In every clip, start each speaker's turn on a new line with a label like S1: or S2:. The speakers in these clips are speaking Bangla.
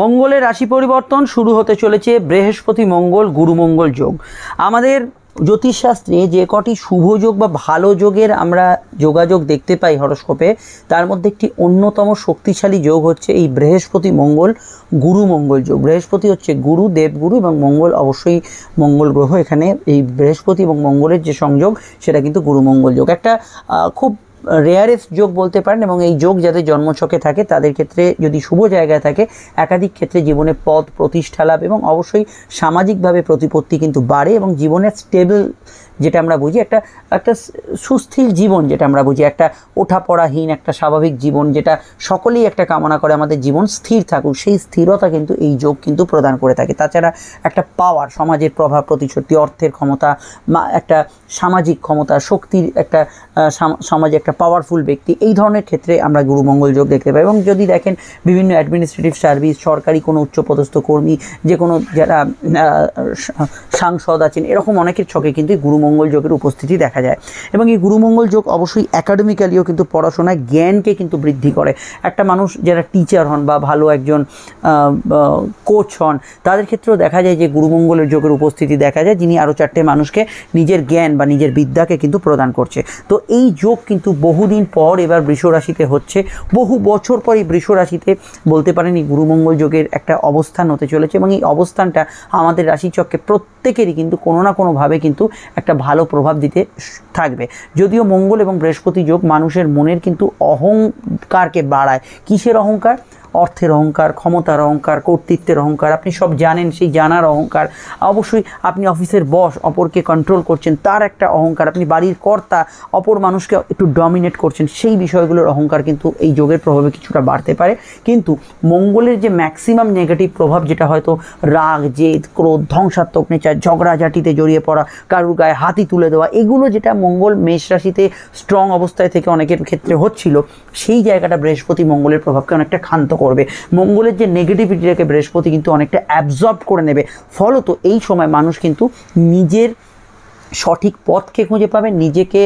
S1: মঙ্গলের রাশি পরিবর্তন শুরু হতে চলেছে বৃহস্পতি মঙ্গল গুরু মঙ্গল যোগ। আমাদের জ্যোতিষশাস্ত্রে যে কটি শুভ যোগ বা ভালো যোগের আমরা যোগাযোগ দেখতে পাই হরস্কোপে, তার মধ্যে একটি অন্যতম শক্তিশালী যোগ হচ্ছে এই বৃহস্পতি মঙ্গল গুরু মঙ্গল যোগ। বৃহস্পতি হচ্ছে গুরু, দেবগুরু, এবং মঙ্গল অবশ্যই মঙ্গল গ্রহ। এখানে এই বৃহস্পতি এবং মঙ্গলের যে সংযোগ সেটা কিন্তু গুরু মঙ্গল যোগ, একটা খুব রেয়ারেস্ট যোগ বলতে পারেন। এবং এই যোগ যাদের জন্মছকে থাকে তাদের ক্ষেত্রে যদি শুভ জায়গায় থাকে, একাধিক ক্ষেত্রে জীবনে পদ প্রতিষ্ঠা লাভ এবং অবশ্যই সামাজিকভাবে প্রতিপত্তি কিন্তু বাড়ে, এবং জীবনের স্টেবল যেটা আমরা বুঝি, একটা সুস্থির জীবন যেটা আমরা বুঝি, একটা ওঠাপড়াহীন একটা স্বাভাবিক জীবন যেটা সকলেই একটা কামনা করে, আমাদের জীবন স্থির থাকুক, সেই স্থিরতা কিন্তু এই যোগ কিন্তু প্রদান করে থাকে। তাছাড়া একটা পাওয়ার, সমাজের প্রভাব প্রতিপত্তি, অর্থের ক্ষমতা, একটা সামাজিক ক্ষমতা, শক্তির একটা সমাজে একটা পাওয়ারফুল ব্যক্তি, এই ধরনের ক্ষেত্রে আমরা গুরু মঙ্গল যোগ দেখতে পাই। এবং যদি দেখেন বিভিন্ন অ্যাডমিনিস্ট্রেটিভ সার্ভিস, সরকারি কোনো উচ্চপদস্থ কর্মী, যে কোনো যারা সাংসদ আছেন, এরকম অনেকের ছকে কিন্তু গুরু মঙ্গল যোগের উপস্থিতি দেখা যায়। এবং এই গুরু মঙ্গল যোগ অবশ্যই একাডেমিক্যালিও কিন্তু পড়াশোনায় জ্ঞানকে কিন্তু বৃদ্ধি করে। একটা মানুষ যারা টিচার হন বা ভালো একজন কোচ হন, তাদের ক্ষেত্রেও দেখা যায় যে গুরু মঙ্গলের যোগের উপস্থিতি দেখা যায়, যিনি আরও চারটে মানুষকে নিজের জ্ঞান বা নিজের বিদ্যাকে কিন্তু প্রদান করছে। তো এই যোগ কিন্তু বহুদিন পর এবার বৃষ রাশিতে হচ্ছে, বহু বছর পর এই বৃষ রাশিতে বলতে পারেন এই গুরু মঙ্গল যোগের একটা অবস্থান হতে চলেছে। এবং এই অবস্থানটা আমাদের রাশিচক্রে প্রত্যেকেরই কিন্তু কোনো না কোনোভাবে কিন্তু একটা ভালো প্রভাব দিতে থাকবে। যদিও মঙ্গল এবং বৃহস্পতি যোগ মানুষের মনের কিন্তু অহংকারকে বাড়ায়। কিসের অহংকার? অর্থের অহংকার, ক্ষমতার অহংকার, কর্তৃত্বের অহংকার, আপনি সব জানেন সেই জানার অহংকার, অবশ্যই আপনি অফিসের বস, অপরকে কন্ট্রোল করছেন তার একটা অহংকার, আপনি বাড়ির কর্তা, অপর মানুষকে একটু ডমিনেট করছেন, সেই বিষয়গুলোর অহংকার কিন্তু এই যোগের প্রভাবে কিছুটা বাড়তে পারে। কিন্তু মঙ্গলের যে ম্যাক্সিমাম নেগেটিভ প্রভাব, যেটা হয়তো রাগ, জেদ, ক্রোধ, ধ্বংসাত্মক নেচার, ঝগড়াঝাটিতে জড়িয়ে পড়া, কারুর গায়ে হাতি তুলে দেওয়া, এগুলো যেটা মঙ্গল মেষ রাশিতে স্ট্রং অবস্থায় থেকে অনেকের ক্ষেত্রে হচ্ছিল, সেই জায়গাটা বৃহস্পতি মঙ্গলের প্রভাবকে অনেকটা ক্ষান্ত করবে। মঙ্গলের যে নেগেটিভিটিটাকে বৃহস্পতি কিন্তু অনেকটা অ্যাবজর্ব করে নেবে। ফলত এই সময় মানুষ কিন্তু নিজের সঠিক পথকে খুঁজে পাবেন, নিজেকে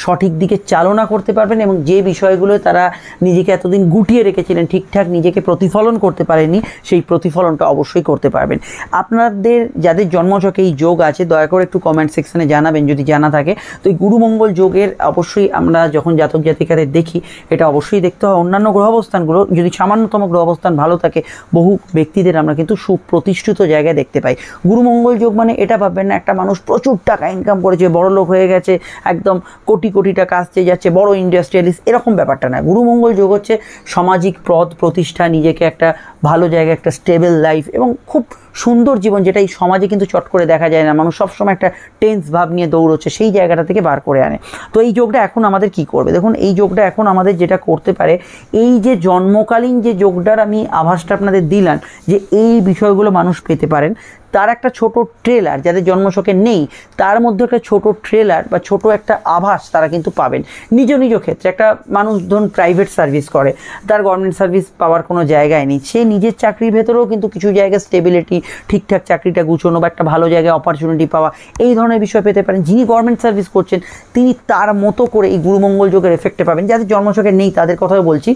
S1: সঠিক দিকে চালনা করতে পারবেন, এবং যে বিষয়গুলো তারা নিজেকে এতদিন গুটিয়ে রেখেছিলেন, ঠিকঠাক নিজেকে প্রতিফলন করতে পারেননি, সেই প্রতিফলনটা অবশ্যই করতে পারবেন। আপনাদের যাদের জন্মছকে এই যোগ আছে, দয়া করে একটু কমেন্ট সেকশনে জানাবেন যদি জানা থাকে। তো এই গুরু মঙ্গল যোগের অবশ্যই আমরা যখন জাতক জাতিকাদের দেখি, এটা অবশ্যই দেখতে হয় অন্যান্য গ্রহ অবস্থানগুলো, যদি সামান্যতম গ্রহ অবস্থান ভালো থাকে, বহু ব্যক্তিদের আমরা কিন্তু সুপ্রতিষ্ঠিত জায়গায় দেখতে পাই। গুরু মঙ্গল যোগ মানে এটা ভাববেন না একটা মানুষ প্রচুর টাকা ইনকাম করেছে, বড় লোক হয়ে গেছে, একদম কোটি কোটি টাকা আসতে যাচ্ছে, বড় ইন্ডাস্ট্রিয়ালিস্ট, এরকম ব্যাপারটা না। গুরু মঙ্গল যোগ হচ্ছে সামাজিক পদ প্রতিষ্ঠা, নিজেকে একটা ভালো জায়গায়, একটা স্টেবল লাইফ এবং খুব সুন্দর জীবন, যেটা এই সমাজে কিন্তু চট করে দেখা যায় না। মানুষ সবসময় একটা টেন্স ভাব নিয়ে দৌড়চ্ছে, সেই জায়গাটা থেকে বার করে আনে। তো এই যোগটা এখন আমাদের কি করবে? দেখুন, এই যোগটা এখন আমাদের যেটা করতে পারে, এই যে জন্মকালীন যে যোগটার আমি আভাসটা আপনাদের দিলাম, যে এই বিষয়গুলো মানুষ পেতে পারেন, তার একটা ছোট ট্রেলার, যাদের জন্মছকে নেই তার মধ্যে একটা ছোট ট্রেলার বা ছোট একটা আভাস তারা কিন্তু পাবেন নিজ নিজ ক্ষেত্রে। একটা মানুষ ধরুন প্রাইভেট সার্ভিস করে, তার গভর্নমেন্ট সার্ভিস পাওয়ার কোনো জায়গায় নেই, সে নিজের চাকরির ভেতরেও কিন্তু কিছু জায়গায় স্টেবিলিটি, ঠিকঠাক চাকরিটা গুছোনো বা একটা ভালো জায়গায় অপরচুনিটি পাওয়া, এই ধরনের বিষয় পেতে পারেন। যিনি গভর্নমেন্ট সার্ভিস করছেন তিনি তার মতো করে এই গুরু মঙ্গল যোগের এফেক্টে পাবেন। যাদের জন্মছকে নেই তাদের কথাও বলছি,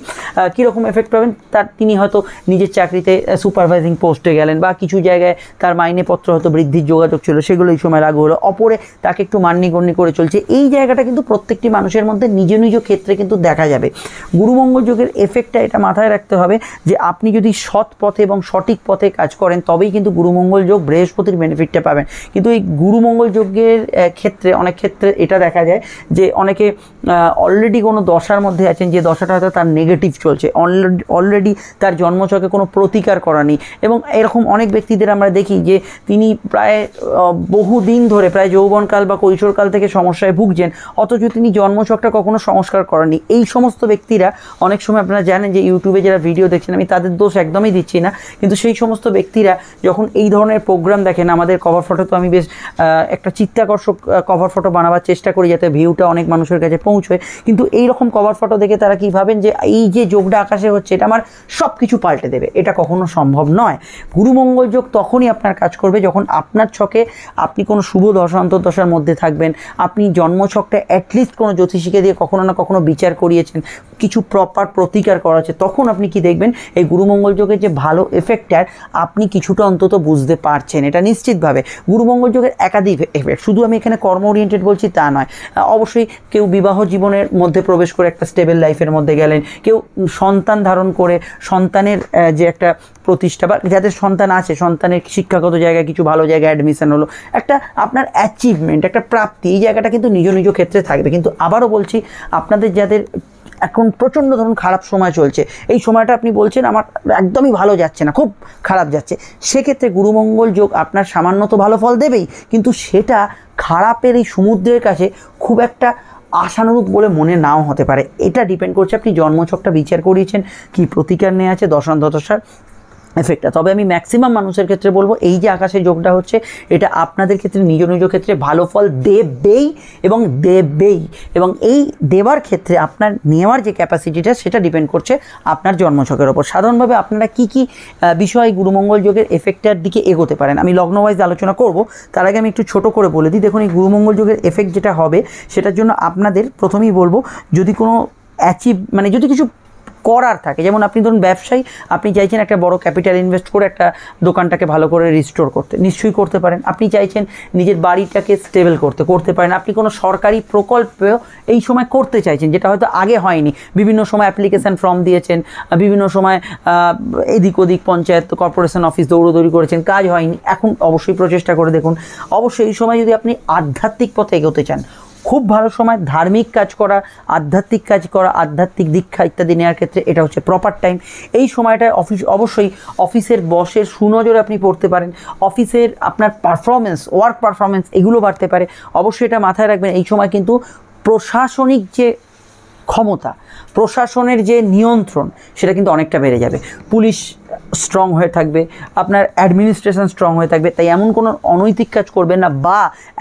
S1: কীরকম এফেক্ট পাবেন, তিনি হয়তো নিজের চাকরিতে সুপারভাইজিং পোস্টে গেলেন, বা কিছু জায়গায় তার মাইনেপত্র হয়তো বৃদ্ধির যোগাযোগ ছিল, সেগুলো এই সময় লাগু হলো, অপরে তাকে একটু মান্যগণ্য করে চলছে। এই জায়গাটা কিন্তু প্রত্যেকটি মানুষের মধ্যে নিজ নিজ ক্ষেত্রে কিন্তু দেখা যাবে। গুরুমঙ্গল যোগের এফেক্টটা এটা মাথায় রাখতে হবে যে আপনি যদি সৎ পথে এবং সঠিক পথে কাজ করেন, তবেই কিন্তু গুরুমঙ্গল যোগ বেসপতির বেনিফিটটা পাবেন। কিন্তু এই গুরুমঙ্গল যোগের ক্ষেত্রে অনেক ক্ষেত্রে এটা দেখা যায় যে অনেকে অলরেডি কোনো দশার মধ্যে আছেন, যে দশাটা হয়তো তার নেগেটিভ চলছে, অলরেডি তার জন্মছকে কোনো প্রতিকার করা নেই। এবং এরকম অনেক ব্যক্তিদের আমরা দেখি যে তিনি প্রায় বহুদিন ধরে, প্রায় যৌবনকাল বা কৈশোরকাল থেকে সমস্যায় ভুগছেন, অথচ তিনি জন্মছকটা কখনো সংস্কার করেননি। এই সমস্ত ব্যক্তিরা অনেক সময় আপনারা জানেন যে ইউটিউবে যারা ভিডিও দেখছেন, আমি তাদের দোষ একদমই দিচ্ছি না, কিন্তু সেই সমস্ত ব্যক্তিরা যখন এই ধরনের প্রোগ্রাম দেখেন, আমাদের কভার ফটো তো আমি বেশ একটা চিত্তাকর্ষক কভার ফটো বানাবার চেষ্টা করি যাতে ভিউটা অনেক মানুষের কাছে পৌঁছয়, কিন্তু এই রকম কভার ফটো দেখে তারা কী ভাবেন যে এই যে যোগটা আকাশে হচ্ছে এটা আমার সব কিছু পাল্টে দেবে। এটা কখনো সম্ভব নয়। গুরুমঙ্গল যোগ তখনই আপনার কাজ করবে যখন আপনার ছকে আপনি কোনো শুভ দশা অন্তর্দশার মধ্যে থাকবেন, আপনি জন্মছকটা অ্যাটলিস্ট কোনো জ্যোতিষীকে দিয়ে কখনো না কখনো বিচার করিয়েছেন, কিছু প্রপার প্রতিকার করা আছে, তখন আপনি কি দেখবেন এই গুরুমঙ্গল যোগের যে ভালো এফেক্টটার আপনি কিছুটা অন্তত বুঝতে পারছেন। এটা নিশ্চিতভাবে গুরুমঙ্গল যোগের একাধিক এফেক্ট, শুধু আমি এখানে কর্ম ওরিয়েন্টেড বলছি তা নয়। অবশ্যই কেউ বিবাহ জীবনের মধ্যে প্রবেশ করে একটা স্টেবল লাইফের মধ্যে গেলেন, কেউ সন্তান ধারণ করে সন্তানের যে একটা প্রতিষ্ঠা, বা যাদের সন্তান আছে সন্তানের শিক্ষাগত জায়গায় কিছু ভালো জায়গায় অ্যাডমিশন হলো, একটা আপনার অ্যাচিভমেন্ট, একটা প্রাপ্তি, এই জায়গাটা কিন্তু নিজ নিজ ক্ষেত্রে থাকবে। কিন্তু আবারও বলছি, আপনাদের যাদের এখন প্রচণ্ড ধরুন খারাপ সময় চলছে, এই সময়টা আপনি বলছেন আমার একদমই ভালো যাচ্ছে না, খুব খারাপ যাচ্ছে, সেক্ষেত্রে গুরুমঙ্গল যোগ আপনার সামান্য তো ভালো ফল দেবেই, কিন্তু সেটা খারাপের এই সমুদ্রের কাছে খুব একটা আশানুরূপ বলে মনে নাও হতে পারে। এটা ডিপেন্ড করছে আপনি জন্মছকটা বিচার করিয়েছেন, কি প্রতিকার নেওয়া আছে, দশার এফেক্টটা। তবে আমি ম্যাক্সিমাম মানুষের ক্ষেত্রে বলবো, এই যে আকাশে যোগটা হচ্ছে, এটা আপনাদের ক্ষেত্রে নিজ নিজ ক্ষেত্রে ভালো ফল দেবেই এবং এই দেওয়ার ক্ষেত্রে আপনার নেওয়ার যে ক্যাপাসিটিটা সেটা ডিপেন্ড করছে আপনার জন্মছকের ওপর। সাধারণভাবে আপনারা কি কি বিষয় গুরুমঙ্গল যোগের এফেক্টটার দিকে এগোতে পারেন আমি লগ্ন ওয়াইজ আলোচনা করব, তার আগে আমি একটু ছোট করে বলে দিই। দেখুন, এই গুরুমঙ্গল যোগের এফেক্ট যেটা হবে সেটার জন্য আপনাদের প্রথমেই বলবো, যদি কোনো মানে যদি কিছু করার থাকে, যেমন আপনি ধরুন ব্যবসায়ী, আপনি চাইছেন একটা বড় ক্যাপিটাল ইনভেস্ট করে একটা দোকানটাকে ভালো করে রিস্টোর করতে, নিশ্চয়ই করতে পারেন। আপনি চাইছেন নিজের বাড়িটাকে স্টেবল করতে পারেন। আপনি কোনো সরকারি প্রকল্প এই সময় করতে চাইছেন, যেটা হয়তো আগে হয়নি, বিভিন্ন সময় অ্যাপ্লিকেশান ফর্ম দিয়েছেন, বিভিন্ন সময় এদিক ওদিক পঞ্চায়েত কর্পোরেশন অফিস দৌড়দৌড়ি করেছেন, কাজ হয়নি, এখন অবশ্যই প্রচেষ্টা করে দেখুন। অবশ্যই এই সময় যদি আপনি আধ্যাত্মিক পথে এগোতে চান, খুব ভালো সময় ধার্মিক কাজ করা, আধ্যাত্মিক কাজ করা, আধ্যাত্মিক দীক্ষা ইত্যাদি নেওয়ার ক্ষেত্রে এটা হচ্ছে প্রপার টাইম। এই সময়টায় অবশ্যই অফিসের বসের সুনজরে আপনি পড়তে পারেন, অফিসের আপনার ওয়ার্ক পারফরমেন্স এগুলো বাড়তে পারে। অবশ্যই এটা মাথায় রাখবেন, এই সময় কিন্তু প্রশাসনিক যে ক্ষমতা, প্রশাসনের যে নিয়ন্ত্রণ, সেটা কিন্তু অনেকটা বেড়ে যাবে। পুলিশ স্ট্রং হয়ে থাকবে, আপনার অ্যাডমিনিস্ট্রেশন স্ট্রং হয়ে থাকবে। তাই এমন কোনো অনৈতিক কাজ করবেন না, বা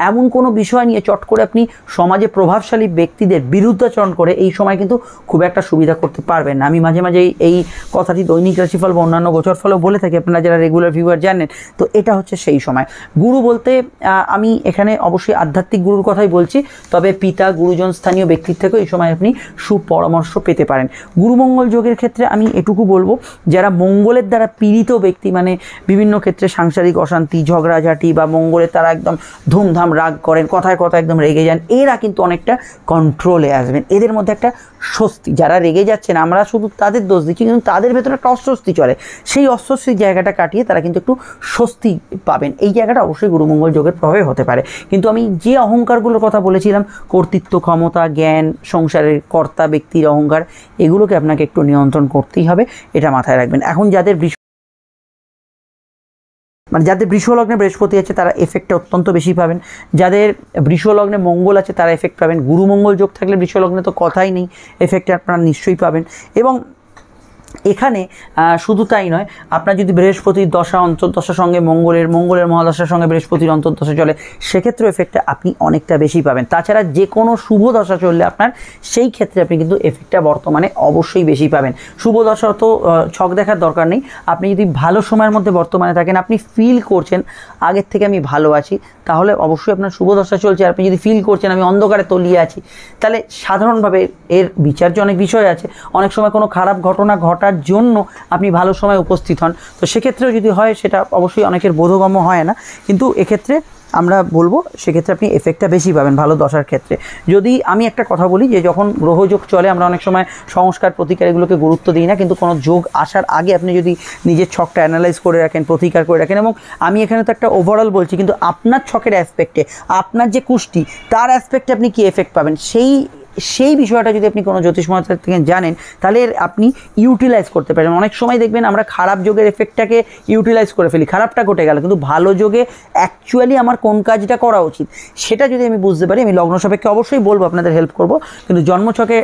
S1: এমন কোনো বিষয় নিয়ে চট করে আপনি সমাজে প্রভাবশালী ব্যক্তিদের বিরুদ্ধাচরণ করে এই সময় কিন্তু খুব একটা সুবিধা করতে পারবেন না। আমি মাঝে মাঝে এই কথাটি দৈনিক রাশিফল বা অন্যান্য গোচর ফলও বলে থাকি, আপনারা যারা রেগুলার ভিউয়ার জানেন। তো এটা হচ্ছে সেই সময়। গুরু বলতে আমি এখানে অবশ্যই আধ্যাত্মিক গুরুর কথাই বলছি, তবে পিতা, গুরুজন, স্থানীয় ব্যক্তির থেকেও এই সময় আপনি সুপরামর্শ পেতে পারেন। গুরুমঙ্গল যোগের ক্ষেত্রে আমি এটুকু বলবো, যারা মঙ্গলের দ্বারা পীড়িত ব্যক্তি, মানে বিভিন্ন ক্ষেত্রে সাংসারিক অশান্তি, ঝগড়াঝাটি বা মঙ্গলের তারা একদম ধুমধাম রাগ করেন, কথায় কথায় একদম রেগে যান, এরা কিন্তু অনেকটা কন্ট্রোলে আসবেন। এদের মধ্যে একটা স্বস্তি, যারা রেগে যাচ্ছেন আমরা শুধু তাদের দোষ দিচ্ছি, কিন্তু তাদের ভেতরে একটা অস্বস্তি চলে, সেই অস্বস্তির জায়গাটা কাটিয়ে তারা কিন্তু একটু স্বস্তি পাবেন। এই জায়গাটা অবশ্যই গুরুমঙ্গল যোগের প্রভাবে হতে পারে। কিন্তু আমি যে অহংকারগুলোর কথা বলেছিলাম, কর্তৃত্ব, ক্ষমতা, জ্ঞান, সংসারের কর্তা ব্যক্তির অহংকার, এগুলোকে আপনাকে একটু নিয়ন্ত্রণ করতেই হবে, এটা মাথায় রাখবেন। এখন যাদের বৃষ লগ্নে বৃহস্পতি আছে তারা এফেক্টটা অত্যন্ত বেশি পাবেন। যাদের বৃষ লগ্নে মঙ্গল আছে তারা এফেক্ট পাবেন। গুরুমঙ্গল যোগ থাকলে বৃষ লগ্নে তো কথাই নেই, এফেক্ট আপনারা নিশ্চয়ই পাবেন। এবং এখানে শুধু তাই নয়, আপনার যদি বৃহস্পতির দশা অন্তর্দশার সঙ্গে মঙ্গলের মহাদশার সঙ্গে বৃহস্পতির অন্তর্দশা চলে, সেক্ষেত্রে এফেক্টটা আপনি অনেকটা বেশি পাবেন। তাছাড়া যে কোনো শুভ দশা চললে আপনার, সেই ক্ষেত্রে আপনি কিন্তু এফেক্টটা বর্তমানে অবশ্যই বেশি পাবেন। শুভ দশা তো ছক দেখার দরকার নেই, আপনি যদি ভালো সময়ের মধ্যে বর্তমানে থাকেন, আপনি ফিল করছেন আগের থেকে আমি ভালো আছি, তাহলে অবশ্যই আপনার শুভ দশা চলছে। আর আপনি যদি ফিল করছেন আমি অন্ধকারে তলিয়ে আছি, তাহলে সাধারণভাবে এর বিচার্য অনেক বিষয় আছে। অনেক সময় কোনো খারাপ ঘটনা ঘটার জন্য আপনি ভালো সময় উপস্থিত হন, তো সেক্ষেত্রেও যদি হয় সেটা অবশ্যই অনেকের বোধগম্য হয় না, কিন্তু এক্ষেত্রে আমরা বলবো সেক্ষেত্রে আপনি এফেক্টটা বেশি পাবেন ভালো দশার ক্ষেত্রে। যদি আমি একটা কথা বলি, যে যখন গ্রহযোগ চলে আমরা অনেক সময় সংস্কার প্রতিকার এগুলোকে গুরুত্ব দিই না, কিন্তু কোনো যোগ আসার আগে আপনি যদি নিজের ছকটা অ্যানালাইজ করে রাখেন, প্রতিকার করে রাখেন, এবং আমি এখানে তো একটা ওভারঅল বলছি, কিন্তু আপনার ছকের অ্যাসপেক্টে, আপনার যে কুষ্টি তার অ্যাসপেক্টে আপনি কী এফেক্ট পাবেন, সেই বিষয়টা যদি আপনি কোনো জ্যোতিষ মহাশয় থেকে জানেন, তাহলে আপনি ইউটিলাইজ করতে পারেন। অনেক সময় দেখবেন আমরা খারাপ যোগের এফেক্টটাকে ইউটিলাইজ করে ফেলি, খারাপটা ঘটে গেল, কিন্তু ভালো যোগে অ্যাকচুয়ালি আমার কোন কাজটা করা উচিত সেটা যদি আমি বুঝতে পারি, আমি লগ্ন সাপেক্ষে অবশ্যই বলবো, আপনাদের হেল্প করব, কিন্তু জন্মছকে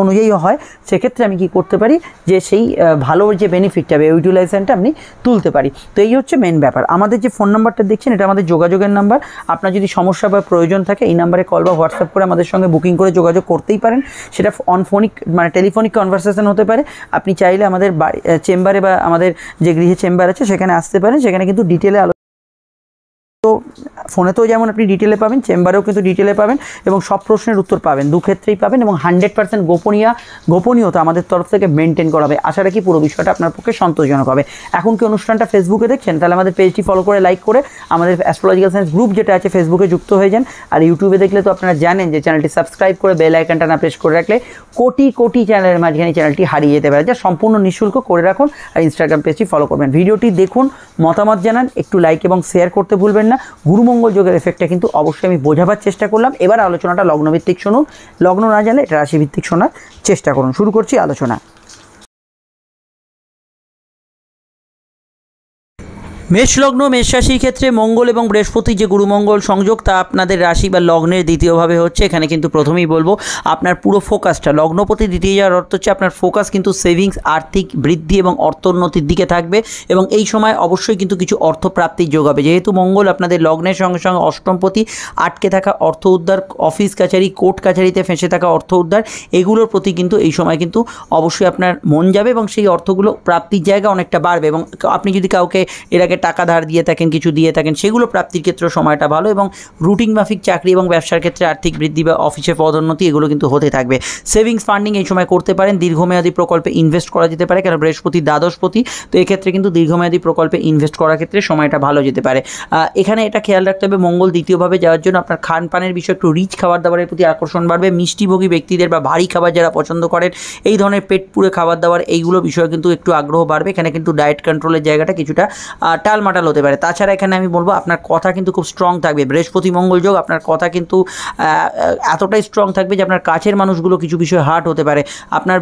S1: অনুযায়ী হয়, সেক্ষেত্রে আমি কি করতে পারি, যে সেই ভালো যে বেনিফিটটা হবে, ইউটিলাইজেশনটা আপনি তুলতে পারি। তো এই হচ্ছে মেন ব্যাপার। আমাদের যে ফোন নাম্বারটা দেখছেন, এটা আমাদের যোগাযোগের নাম্বার। আপনার যদি সমস্যা বা প্রয়োজন থাকে, এই নাম্বারে কল বা হোয়াটসঅ্যাপ করে আমাদের সঙ্গে বুকিং করে যোগাযোগ করতেই পারেন। সেটা ফোনিক মানে টেলিফোনিক কনভারসেশন হতে পারে। আপনি চাইলে আমাদের চেম্বারে বা আমাদের যে গৃহে চেম্বার আছে সেখানে আসতে পারেন, সেখানে কিন্তু ডিটেলে তো ফোনেতেও যেমন আপনি ডিটেলে পাবেন, চেম্বারেও কিন্তু ডিটেলে পাবেন এবং সব প্রশ্নের উত্তর পাবেন, দু ক্ষেত্রেই পাবেন এবং 100% গোপনীয়তা আমাদের তরফ থেকে মেনটেন করা হবে। আশা রাখি পুরো বিষয়টা আপনার পক্ষে সন্তোষজনক হবে। এখন কি অনুষ্ঠানটা ফেসবুকে দেখছেন, তাহলে আমাদের পেজটি ফলো করে লাইক করে আমাদের অ্যাস্ট্রোলজিক্যাল সায়েন্স গ্রুপ যেটা আছে ফেসবুকে যুক্ত হয়ে যান। আর ইউটিউবে দেখলে তো আপনারা জানেন যে চ্যানেলটি সাবস্ক্রাইব করে বেল আইকনটা না প্রেস করে রাখলে কোটি কোটি চ্যানেলের মাঝখানে চ্যানেলটি হারিয়ে যেতে পারে, যা সম্পূর্ণ নিঃশুল্ক করে রাখুন। আর ইনস্টাগ্রাম পেজটি ফলো করবেন, ভিডিওটি দেখুন, মতামত জানান, একটু লাইক এবং শেয়ার করতে ভুলবেন না। গুরুমঙ্গল যোগের এফেক্টটা কিন্তু অবশ্যই আমি বোঝাবার চেষ্টা করলাম। এবার আলোচনাটা লগ্নভিত্তিক শুনুন, লগ্ন না জানলে এটা রাশিভিত্তিক শোনার চেষ্টা করুন। শুরু করছি আলোচনা। মেষ লগ্ন, মেষ রাশির ক্ষেত্রে মঙ্গল এবং বৃহস্পতি যে গুরুমঙ্গল সংযোগ তা আপনাদের রাশি বা লগ্নের দ্বিতীয়ভাবে হচ্ছে। এখানে কিন্তু প্রথমেই বলবো আপনার পুরো ফোকাসটা লগ্নপতি দ্বিতীয় যাওয়ার অর্থ হচ্ছে আপনার ফোকাস কিন্তু সেভিংস, আর্থিক বৃদ্ধি এবং অর্থোন্নতির দিকে থাকবে এবং এই সময় অবশ্যই কিন্তু কিছু অর্থপ্রাপ্তির যোগ হবে। যেহেতু মঙ্গল আপনাদের লগ্নের সঙ্গে সঙ্গে অষ্টমপতি, আটকে থাকা অর্থ উদ্ধার, অফিস কাছারি, কোর্ট কাছারিতে ফেঁসে থাকা অর্থ উদ্ধার, এগুলোর প্রতি কিন্তু এই সময় কিন্তু অবশ্যই আপনার মন যাবে এবং সেই অর্থগুলো প্রাপ্তির জায়গা অনেকটা বাড়বে। এবং আপনি যদি কাউকে এর আগে টাকা ধার দিয়ে থাকেন, কিছু দিয়ে থাকেন, সেগুলো প্রাপ্তির ক্ষেত্রে সময়টা ভালো এবং রুটিন মাফিক চাকরি এবং ব্যবসার ক্ষেত্রে আর্থিক বৃদ্ধি বা অফিসে পদোন্নতি এগুলো কিন্তু হতে থাকবে। সেভিংস ফান্ডিং এই সময় করতে পারেন, দীর্ঘমেয়াদী প্রকল্পে ইনভেস্ট করা যেতে পারে, কারণ বৃহস্পতি দ্বাদশপতি, তো এক্ষেত্রে কিন্তু দীর্ঘমেয়াদী প্রকল্পে ইনভেস্ট করার ক্ষেত্রে সময়টা ভালো যেতে পারে। এখানে এটা খেয়াল রাখতে হবে মঙ্গল দ্বিতীয়ভাবে যাওয়ার জন্য আপনার খান পানের বিষয়ে একটু রিচ খাবার দাবারের প্রতি আকর্ষণ বাড়বে। মিষ্টিভোগী ব্যক্তিদের বা ভারী খাবার যারা পছন্দ করেন, এই ধরনের পেট পুরে খাবার দাবার এইগুলো বিষয়ে কিন্তু একটু আগ্রহ বাড়বে। এখানে কিন্তু ডায়েট কন্ট্রোলের জায়গাটা কিছুটা টালমাটাল হতে পারে। তাছাড়া এখানে আমি বলবো আপনার কথা কিন্তু খুব স্ট্রং থাকবে। বৃহস্পতি মঙ্গল যোগ, আপনার কথা কিন্তু এতটাই স্ট্রং থাকবে যে আপনার কাছের মানুষগুলো কিছু বিষয়ে হার্ট হতে পারে। আপনার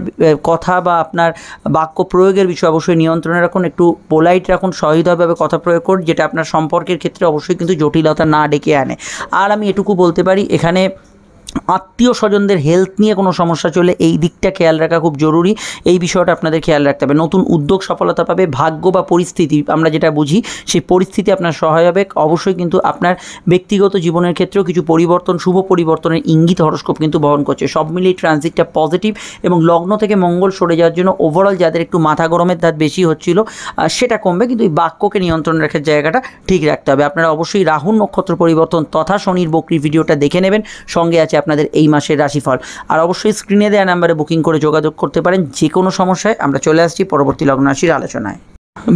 S1: কথা বা আপনার বাক্য প্রয়োগের বিষয়ে অবশ্যই নিয়ন্ত্রণে রাখুন, একটু পোলাইট রাখুন, সহৃদয়ভাবে কথা প্রয়োগ করুন, যেটা আপনার সম্পর্কের ক্ষেত্রে অবশ্যই কিন্তু জটিলতা না ডেকে আনে। আর আমি এটুকু বলতে পারি এখানে আত্মীয় স্বজনদের হেলথ নিয়ে কোনো সমস্যা চলে এই দিকটা খেয়াল রাখা খুব জরুরি, এই বিষয়টা আপনাদের খেয়াল রাখতে হবে। নতুন উদ্যোগ সফলতা পাবে, ভাগ্য বা পরিস্থিতি আমরা যেটা বুঝি সেই পরিস্থিতি আপনার সহায় হবে। অবশ্যই কিন্তু আপনার ব্যক্তিগত জীবনের ক্ষেত্রেও কিছু পরিবর্তন, শুভ পরিবর্তনের ইঙ্গিত হরস্কোপ কিন্তু বহন করছে। সব মিলিয়ে ট্রানজিটটা পজিটিভ এবং লগ্ন থেকে মঙ্গল সরে যাওয়ার জন্য ওভারঅল যাদের একটু মাথা গরমের ধাত বেশি হচ্ছিল সেটা কমবে, কিন্তু এই বাক্যকে নিয়ন্ত্রণ রাখার জায়গাটা ঠিক রাখতে হবে। আপনারা অবশ্যই রাহু নক্ষত্র পরিবর্তন তথা শনির বকরির ভিডিওটা দেখে নেবেন, সঙ্গে আছে আপনাদের এই মাসের রাশিফল। আর অবশ্যই স্ক্রিনে দেওয়া নাম্বারে বুকিং করে যোগাযোগ করতে পারেন যে কোনো সমস্যায়। আমরা চলে আসছি পরবর্তী লগ্ন রাশির আলোচনায়।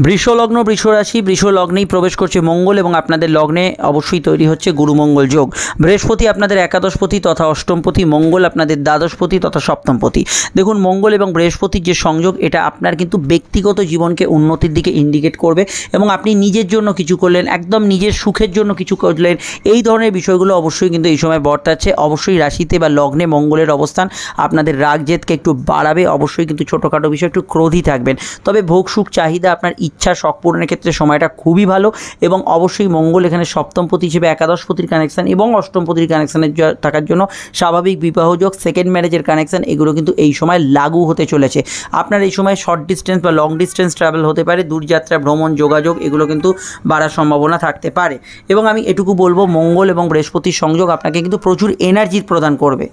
S1: বৃষ লগ্ন, বৃষ রাশি, বৃষ লগ্নেই প্রবেশ করছে মঙ্গল এবং আপনাদের লগ্নে অবশ্যই তৈরি হচ্ছে গুরুমঙ্গল যোগ। বৃহস্পতি আপনাদের একাদশপতি তথা অষ্টমপতি, মঙ্গল আপনাদের দ্বাদশপতি তথা সপ্তমপতি। দেখুন মঙ্গল এবং বৃহস্পতির যে সংযোগ এটা আপনার কিন্তু ব্যক্তিগত জীবনকে উন্নতির দিকে ইন্ডিকেট করবে এবং আপনি নিজের জন্য কিছু করলেন, একদম নিজের সুখের জন্য কিছু করলেন, এই ধরনের বিষয়গুলো অবশ্যই কিন্তু এই সময় বর্তাচ্ছে। অবশ্যই রাশিতে বা লগ্নে মঙ্গলের অবস্থান আপনাদের রাগ জেদকে একটু বাড়াবে, অবশ্যই কিন্তু ছোটোখাটো বিষয় একটু ক্রোধী থাকবেন। তবে ভোগ সুখ চাহিদা আপনার ইচ্ছা শখ পূরণের ক্ষেত্রে সময়টা খুবই ভালো এবং অবশ্যই মঙ্গল এখানে সপ্তমপতি হিসেবে একাদশপতির কানেকশান এবং অষ্টমপতির কানেকশানের থাকার জন্য স্বাভাবিক বিবাহযোগ, সেকেন্ড ম্যারেজের কানেকশান এগুলো কিন্তু এই সময় লাগু হতে চলেছে। আপনার এই সময় শর্ট ডিস্টেন্স বা লং ডিস্টেন্স ট্রাভেল হতে পারে, দূরযাত্রা, ভ্রমণ, যোগাযোগ এগুলো কিন্তু বাড়ার সম্ভাবনা থাকতে পারে। এবং আমি এটুকু বলবো মঙ্গল এবং বৃহস্পতির সংযোগ আপনাকে কিন্তু প্রচুর এনার্জি প্রদান করবে।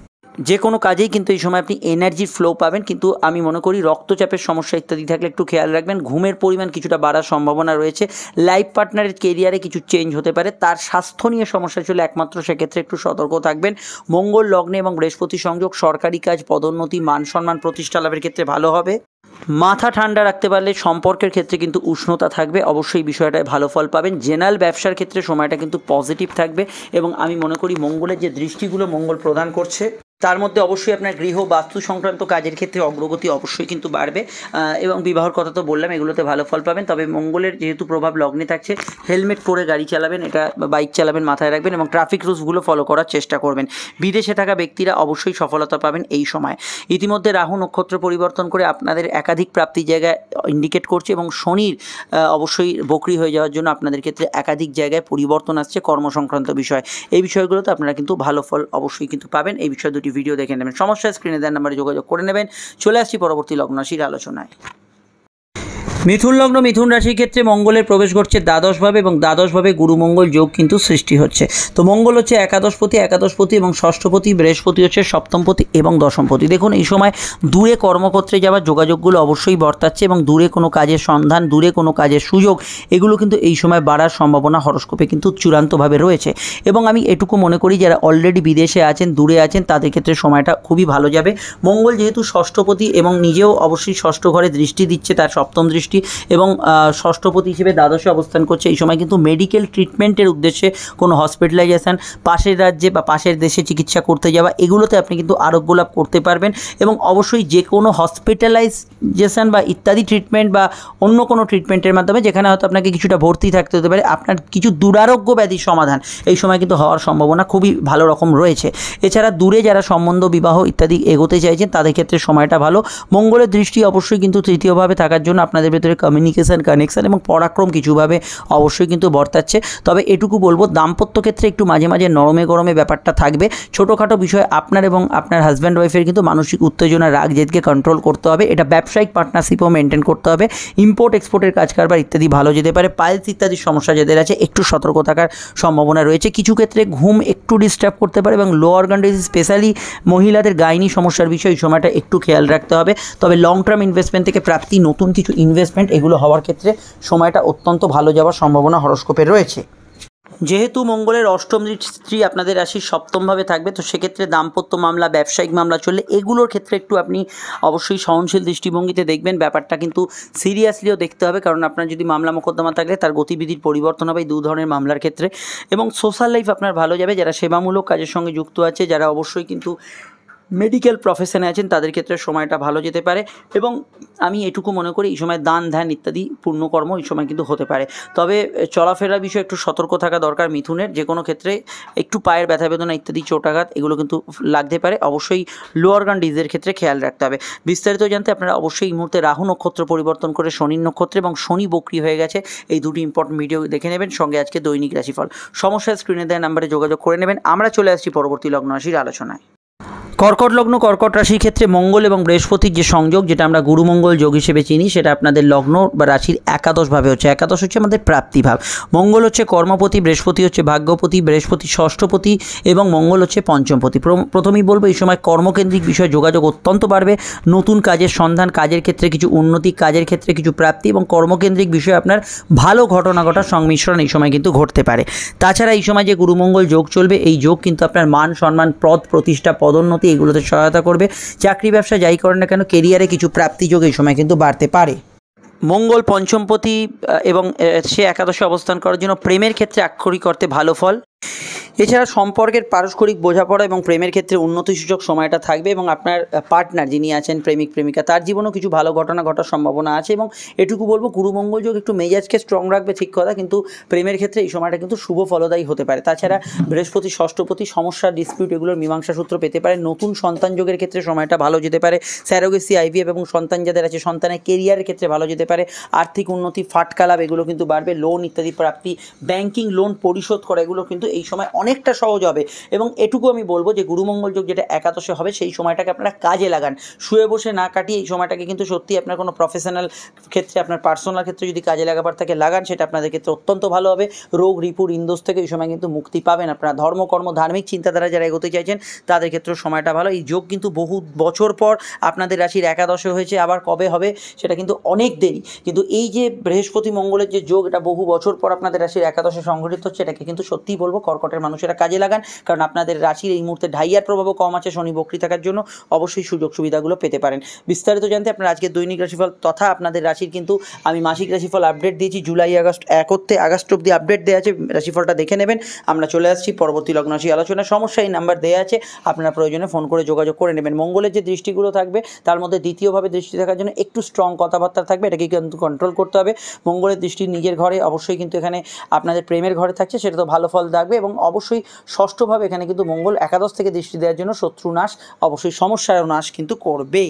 S1: যে কোনো কাজেই কিন্তু এই সময় আপনি এনার্জির ফ্লো পাবেন, কিন্তু আমি মনে করি রক্তচাপের সমস্যা ইত্যাদি থাকলে একটু খেয়াল রাখবেন। ঘুমের পরিমাণ কিছুটা বাড়ার সম্ভাবনা রয়েছে। লাইফ পার্টনারের কেরিয়ারে কিছু চেঞ্জ হতে পারে, তার স্বাস্থ্য নিয়ে সমস্যা চলে একমাত্র সেক্ষেত্রে একটু সতর্ক থাকবেন। মঙ্গল লগ্নে এবং বৃহস্পতি সংযোগ সরকারি কাজ, পদোন্নতি, মান সম্মান, প্রতিষ্ঠা লাভের ক্ষেত্রে ভালো হবে। মাথা ঠান্ডা রাখতে পারলে সম্পর্কের ক্ষেত্রে কিন্তু উষ্ণতা থাকবে, অবশ্যই বিষয়টায় ভালো ফল পাবেন। জেনারেল ব্যবসার ক্ষেত্রে সময়টা কিন্তু পজিটিভ থাকবে এবং আমি মনে করি মঙ্গলের যে দৃষ্টিগুলো মঙ্গল প্রদান করছে তার মধ্যে অবশ্যই আপনার গৃহ বাস্তু সংক্রান্ত কাজের ক্ষেত্রে অগ্রগতি অবশ্যই কিন্তু বাড়বে এবং বিবাহর কথা তো বললাম, এগুলোতে ভালো ফল পাবেন। তবে মঙ্গলের যেহেতু প্রভাব লগ্নে থাকছে, হেলমেট পরে গাড়ি চালাবেন, এটা বাইক চালাবেন মাথায় রাখবেন এবং ট্রাফিক রুলসগুলো ফলো করার চেষ্টা করবেন। বিদেশে থাকা ব্যক্তিরা অবশ্যই সফলতা পাবেন এই সময়। ইতিমধ্যে রাহু নক্ষত্র পরিবর্তন করে আপনাদের একাধিক প্রাপ্তির জায়গায় ইন্ডিকেট করছে এবং শনির অবশ্যই বকরি হয়ে যাওয়ার জন্য আপনাদের ক্ষেত্রে একাধিক জায়গায় পরিবর্তন আসছে কর্মসংক্রান্ত বিষয়। এই বিষয়গুলোতে আপনারা কিন্তু ভালো ফল অবশ্যই কিন্তু পাবেন। এই বিষয় দুটি ভিডিও দেখে নেবেন, সমস্যা স্ক্রিনে দেওয়ার নাম্বারে যোগাযোগ করে নেবেন। চলে আসছি পরবর্তী লগ্ন রাশির আলোচনায়। মিথুন লগ্ন মিথুন রাশির ক্ষেত্রে মঙ্গলের প্রবেশ ঘটছে দ্বাদশভাবে এবং দ্বাদশভাবে গুরু মঙ্গল যোগ কিন্তু সৃষ্টি হচ্ছে। তো মঙ্গল হচ্ছে একাদশপতি এবং ষষ্ঠপতি, বৃহস্পতি হচ্ছে সপ্তমপতি এবং দশমপতি। দেখুন এই সময় দূরে কর্মক্ষেত্রে যাওয়ার যোগাযোগগুলো অবশ্যই বর্তাচ্ছে এবং দূরে কোনো কাজের সন্ধান, দূরে কোনো কাজের সুযোগ এগুলো কিন্তু এই সময় বাড়ার সম্ভাবনা হরস্কোপে কিন্তু চূড়ান্তভাবে রয়েছে। এবং আমি এটুকু মনে করি যারা অলরেডি বিদেশে আছেন, দূরে আছেন, তাদের ক্ষেত্রে সময়টা খুবই ভালো যাবে। মঙ্গল যেহেতু ষষ্ঠপতি এবং নিজেও অবশ্যই ষষ্ঠ ঘরে দৃষ্টি দিচ্ছে, তার সপ্তম দৃষ্টি এবং ষষ্ঠপতি হিসেবে দ্বাদশে অবস্থান করছে, এই সময় কিন্তু মেডিকেল ট্রিটমেন্টের উদ্দেশ্যে কোনো হসপিটালাইজেশন, পাশের রাজ্যে বা পাশের দেশে চিকিৎসা করতে যাওয়া, এগুলোতে আপনি কিন্তু আরোগ্য লাভ করতে পারবেন। এবং অবশ্যই যে কোনো হসপিটালাইজেশন বা ইত্যাদি ট্রিটমেন্ট বা অন্য কোনো ট্রিটমেন্টের মাধ্যমে যেখানে হয়তো আপনাকে কিছুটা ভর্তি থাকতে হতে পারে, আপনার কিছু দুরারোগ্য ব্যাধির সমাধান এই সময় কিন্তু হওয়ার সম্ভাবনা খুবই ভালো রকম রয়েছে। এছাড়া দূরে যারা সম্বন্ধ, বিবাহ ইত্যাদি এগোতে চাইছেন তাদের ক্ষেত্রে সময়টা ভালো। মঙ্গলের দৃষ্টি অবশ্যই কিন্তু তৃতীয়ভাবে থাকার জন্য আপনাদের ভেতরে কমিউনিকেশন, কানেকশন এবং পরাক্রম কিছুভাবে অবশ্যই কিন্তু বর্তাচ্ছে। তবে এটুকু বলবো, দাম্পত্য ক্ষেত্রে একটু মাঝে মাঝে নরমে গরমে ব্যাপারটা থাকবে। ছোটোখাটো বিষয়ে আপনার এবং আপনার হাজব্যান্ড ওয়াইফের কিন্তু মানসিক উত্তেজনা, রাগ জেদকে কন্ট্রোল করতে হবে। এটা ব্যবসায়িক পার্টনারশিপও মেনটেন করতে হবে। ইম্পোর্ট এক্সপোর্টের কাজ কারবার ইত্যাদি ভালো যেতে পারে। পাইলস ইত্যাদি সমস্যা যাদের আছে একটু সতর্ক থাকার সম্ভাবনা রয়েছে। কিছু ক্ষেত্রে ঘুম একটু ডিস্টার্ব করতে পারে এবং লো অর্গান ডিজিজ, স্পেশালি মহিলাদের গাইনি সমস্যার বিষয়ে এই সময়টা একটু খেয়াল রাখতে হবে। তবে লং টার্ম ইনভেস্টমেন্ট থেকে প্রাপ্তি, নতুন কিছু ইনভেস্টমেন্ট এগুলো হওয়ার ক্ষেত্রে সময়টা অত্যন্ত ভালো যাওয়ার সম্ভাবনা হরস্কোপে রয়েছে। যেহেতু মঙ্গলের অষ্টম দৃষ্টি আপনাদের রাশির সপ্তমভাবে থাকবে, তো সেক্ষেত্রে দাম্পত্য মামলা, ব্যবসায়িক মামলা চললে এগুলোর ক্ষেত্রে একটু আপনি অবশ্যই সহনশীল দৃষ্টিভঙ্গিতে দেখবেন। ব্যাপারটা কিন্তু সিরিয়াসলিও দেখতে হবে, কারণ আপনার যদি মামলা মোকদ্দমা থাকলে তার গতিবিধির পরিবর্তন হবে এই দু ধরনের মামলার ক্ষেত্রে। এবং সোশ্যাল লাইফ আপনার ভালো যাবে। যারা সেবামূলক কাজের সঙ্গে যুক্ত আছে, যারা অবশ্যই কিন্তু মেডিকেল প্রফেশনে আছেন, তাদের ক্ষেত্রে সময়টা ভালো যেতে পারে। এবং আমি এটুকু মনে করি এই সময় দান ধ্যান ইত্যাদি পুণ্যকর্ম এই সময় কিন্তু হতে পারে। তবে চলাফেরার বিষয়ে একটু সতর্ক থাকা দরকার মিথুনের। যে কোনো ক্ষেত্রে একটু পায়ের ব্যথা বেদনা ইত্যাদি চোটাঘাত এগুলো কিন্তু লাগতে পারে। অবশ্যই লো অর্গান ডিজিজের ক্ষেত্রে খেয়াল রাখতে হবে। বিস্তারিত জানতে আপনারা অবশ্যই এই মুহূর্তে রাহু নক্ষত্র পরিবর্তন করে শনির নক্ষত্রে এবং শনি বক্রি হয়ে গেছে এই দুটি ইম্পর্টেন্ট ভিডিও দেখে নেবেন, সঙ্গে আজকে দৈনিক রাশিফল। সমস্যার স্ক্রিনে দেওয়া নাম্বারে যোগাযোগ করে নেবেন। আমরা চলে আসছি পরবর্তী লগ্ন রাশির আলোচনায়। কর্কট লগ্ন, কর্কট রাশির ক্ষেত্রে মঙ্গল এবং বৃহস্পতির যে সংযোগ, যেটা আমরা গুরুমঙ্গল যোগ হিসেবে চিনি, সেটা আপনাদের লগ্ন বা রাশির একাদশভাবে হচ্ছে। একাদশ হচ্ছে আমাদের প্রাপ্তিভাব। মঙ্গল হচ্ছে কর্মপতি, বৃহস্পতি হচ্ছে ভাগ্যপতি, বৃহস্পতি ষষ্ঠপতি এবং মঙ্গল হচ্ছে পঞ্চমপতি। প্রথমেই বলবো এই সময় কর্মকেন্দ্রিক বিষয়ে যোগাযোগ অত্যন্ত বাড়বে। নতুন কাজের সন্ধান, কাজের ক্ষেত্রে কিছু উন্নতি, কাজের ক্ষেত্রে কিছু প্রাপ্তি এবং কর্মকেন্দ্রিক বিষয়ে আপনার ভালো ঘটনা ঘটার সংমিশ্রণ এই সময় কিন্তু ঘটতে পারে। তাছাড়া এই সময় যে গুরুমঙ্গল যোগ চলবে, এই যোগ কিন্তু আপনার মান সম্মান, পদ প্রতিষ্ঠা, পদোন্নতি এগুলোতে সহায়তা করবে। চাকরি ব্যবসা যাই করেন না কেন, কেরিয়ারে কিছু প্রাপ্তি যোগ এই সময় কিন্তু বাড়তে পারে। মঙ্গল পঞ্চমপতি এবং সে একাদশে অবস্থান করার জন্য প্রেমের ক্ষেত্রে আক্ষরিক অর্থে ভালো ফল। এছাড়া সম্পর্কের পারস্পরিক বোঝাপড়া এবং প্রেমের ক্ষেত্রে উন্নতিসূচক সময়টা থাকবে এবং আপনার পার্টনার যিনি আছেন, প্রেমিক প্রেমিকা, তার জীবনেও কিছু ভালো ঘটনা ঘটার সম্ভাবনা আছে। এবং এটুকু বলবো, গুরুমঙ্গল যোগ একটু মেজাজকে স্ট্রং রাখবে ঠিক কথা, কিন্তু প্রেমের ক্ষেত্রে এই সময়টা কিন্তু শুভ ফলদায়ী হতে পারে। তাছাড়া বৃহস্পতি ষষ্ঠপতি, সমস্যা, ডিসপিউট এগুলোর মীমাংসা সূত্র পেতে পারে। নতুন সন্তান যোগের ক্ষেত্রে সময়টা ভালো যেতে পারে। স্যারোগেসি, আইভিএফ এবং সন্তান যাদের আছে, সন্তানের কেরিয়ারের ক্ষেত্রে ভালো যেতে পারে। আর্থিক উন্নতি, ফাটকা লাভ এগুলো কিন্তু বাড়বে। লোন ইত্যাদি প্রাপ্তি, ব্যাংকিং লোন পরিশোধ করা এগুলো কিন্তু এই সময় অনেকটা সহজ হবে। এবং এটুকু আমি বলবো যে গুরুমঙ্গল যোগ যেটা একাদশে হবে, সেই সময়টাকে আপনারা কাজে লাগান, শুয়ে বসে না কাটিয়ে এই সময়টাকে কিন্তু সত্যি আপনার কোনো প্রফেশনাল ক্ষেত্রে, আপনার পার্সোনাল ক্ষেত্রে যদি কাজে লাগাবার থাকে লাগান, সেটা আপনাদের ক্ষেত্রে অত্যন্ত ভালো হবে। রোগ রিপুর ইন্দোষ থেকে এই সময় কিন্তু মুক্তি পাবেন আপনারা। ধর্মকর্ম, ধার্মিক চিন্তাধারা যারা এগোতে চাইছেন তাদের ক্ষেত্রে সময়টা ভালো। এই যোগ কিন্তু বহু বছর পর আপনাদের রাশির একাদশে হয়েছে, আবার কবে হবে সেটা কিন্তু অনেক দেরি। কিন্তু এই যে বৃহস্পতি মঙ্গলের যে যোগ, এটা বহু বছর পর আপনাদের রাশির একাদশে সংঘটিত হচ্ছে। এটাকে কিন্তু সত্যিই বলবো কর্কটের মানুষেরা কাজে লাগান, কারণ আপনাদের রাশির এই মুহূর্তে ঢাইয়ার প্রভাবও কম আছে। শনি বক্রি থাকার জন্য অবশ্যই সুযোগ সুবিধাগুলো পেতে পারেন। বিস্তারিত জানতে আপনার আজকে দৈনিক রাশিফল তথা আপনাদের রাশির কিন্তু আমি মাসিক রাশিফল আপডেট দিয়েছি। জুলাই আগস্ট 1 আগস্ট অব্দি আপডেট দেওয়া আছে, রাশিফলটা দেখে নেবেন। আমরা চলে আসছি পরবর্তী লগ্ন রাশি আলোচনা। সমস্যা এই নাম্বার দেওয়া আছে, আপনারা প্রয়োজনে ফোন করে যোগাযোগ করে নেবেন। মঙ্গলের যে দৃষ্টিগুলো থাকবে তার মধ্যে দ্বিতীয়ভাবে দৃষ্টি থাকার জন্য একটু স্ট্রং কথাবার্তা থাকবে, এটাকে কিন্তু কন্ট্রোল করতে হবে। মঙ্গলের দৃষ্টি নিজের ঘরে, অবশ্যই কিন্তু এখানে আপনাদের প্রেমের ঘরে থাকছে, সেটা তো ভালো ফল থাকবে। এবং অবশ্যই ষষ্ঠভাবে এখানে কিন্তু মঙ্গল একাদশ থেকে দৃষ্টি দেওয়ার জন্য শত্রু নাশ, অবশ্যই সমস্যার নাশ কিন্তু করবে।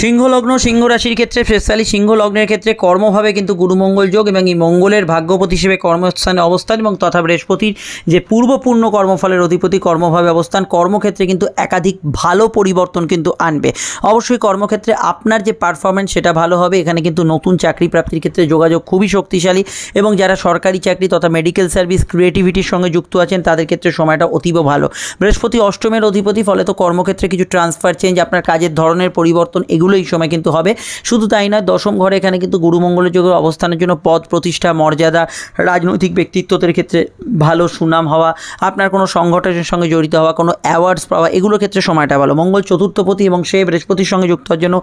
S1: সিংহ লগ্ন সিংহ রাশির ক্ষেত্রে স্পেশালি সিংহ লগ্নের ক্ষেত্রে কর্মভাবে কিন্তু গুরুমঙ্গল যোগ এবং এই মঙ্গলের ভাগ্যপতি হিসেবে কর্মস্থানে অবস্থান এবং তথা বৃহস্পতির যে পূর্বপূর্ণ কর্মফলের অধিপতি কর্মভাবে অবস্থান কর্মক্ষেত্রে কিন্তু একাধিক ভালো পরিবর্তন কিন্তু আনবে। অবশ্যই কর্মক্ষেত্রে আপনার যে পারফরমেন্স সেটা ভালো হবে। এখানে কিন্তু নতুন চাকরি প্রাপ্তির ক্ষেত্রে যোগাযোগ খুবই শক্তিশালী এবং যারা সরকারি চাকরি তথা মেডিকেল সার্ভিস ক্রিয়েটিভিটির সঙ্গে যুক্ত আছেন তাদের ক্ষেত্রে সময়টা অতীব ভালো। বৃহস্পতি অষ্টমের অধিপতি, ফলে তো কর্মক্ষেত্রে কিছু ট্রান্সফার চেঞ্জ, আপনার কাজের ধরনের পরিবর্তন এগুলো এই সময় কিন্তু হবে। শুধু তাই নয়, দশম ঘরে এখানে কিন্তু গুরুমঙ্গলের যোগের অবস্থানের জন্য পদ প্রতিষ্ঠা, মর্যাদা, রাজনৈতিক ব্যক্তিত্বদের ক্ষেত্রে ভালো সুনাম হওয়া, আপনার কোনো সংগঠনের সঙ্গে জড়িত হওয়া, কোনো অ্যাওয়ার্ডস পাওয়া, এগুলোর ক্ষেত্রে সময়টা ভালো। মঙ্গল চতুর্থপতি এবং সে বৃহস্পতির সঙ্গে যুক্ত হওয়ার জন্য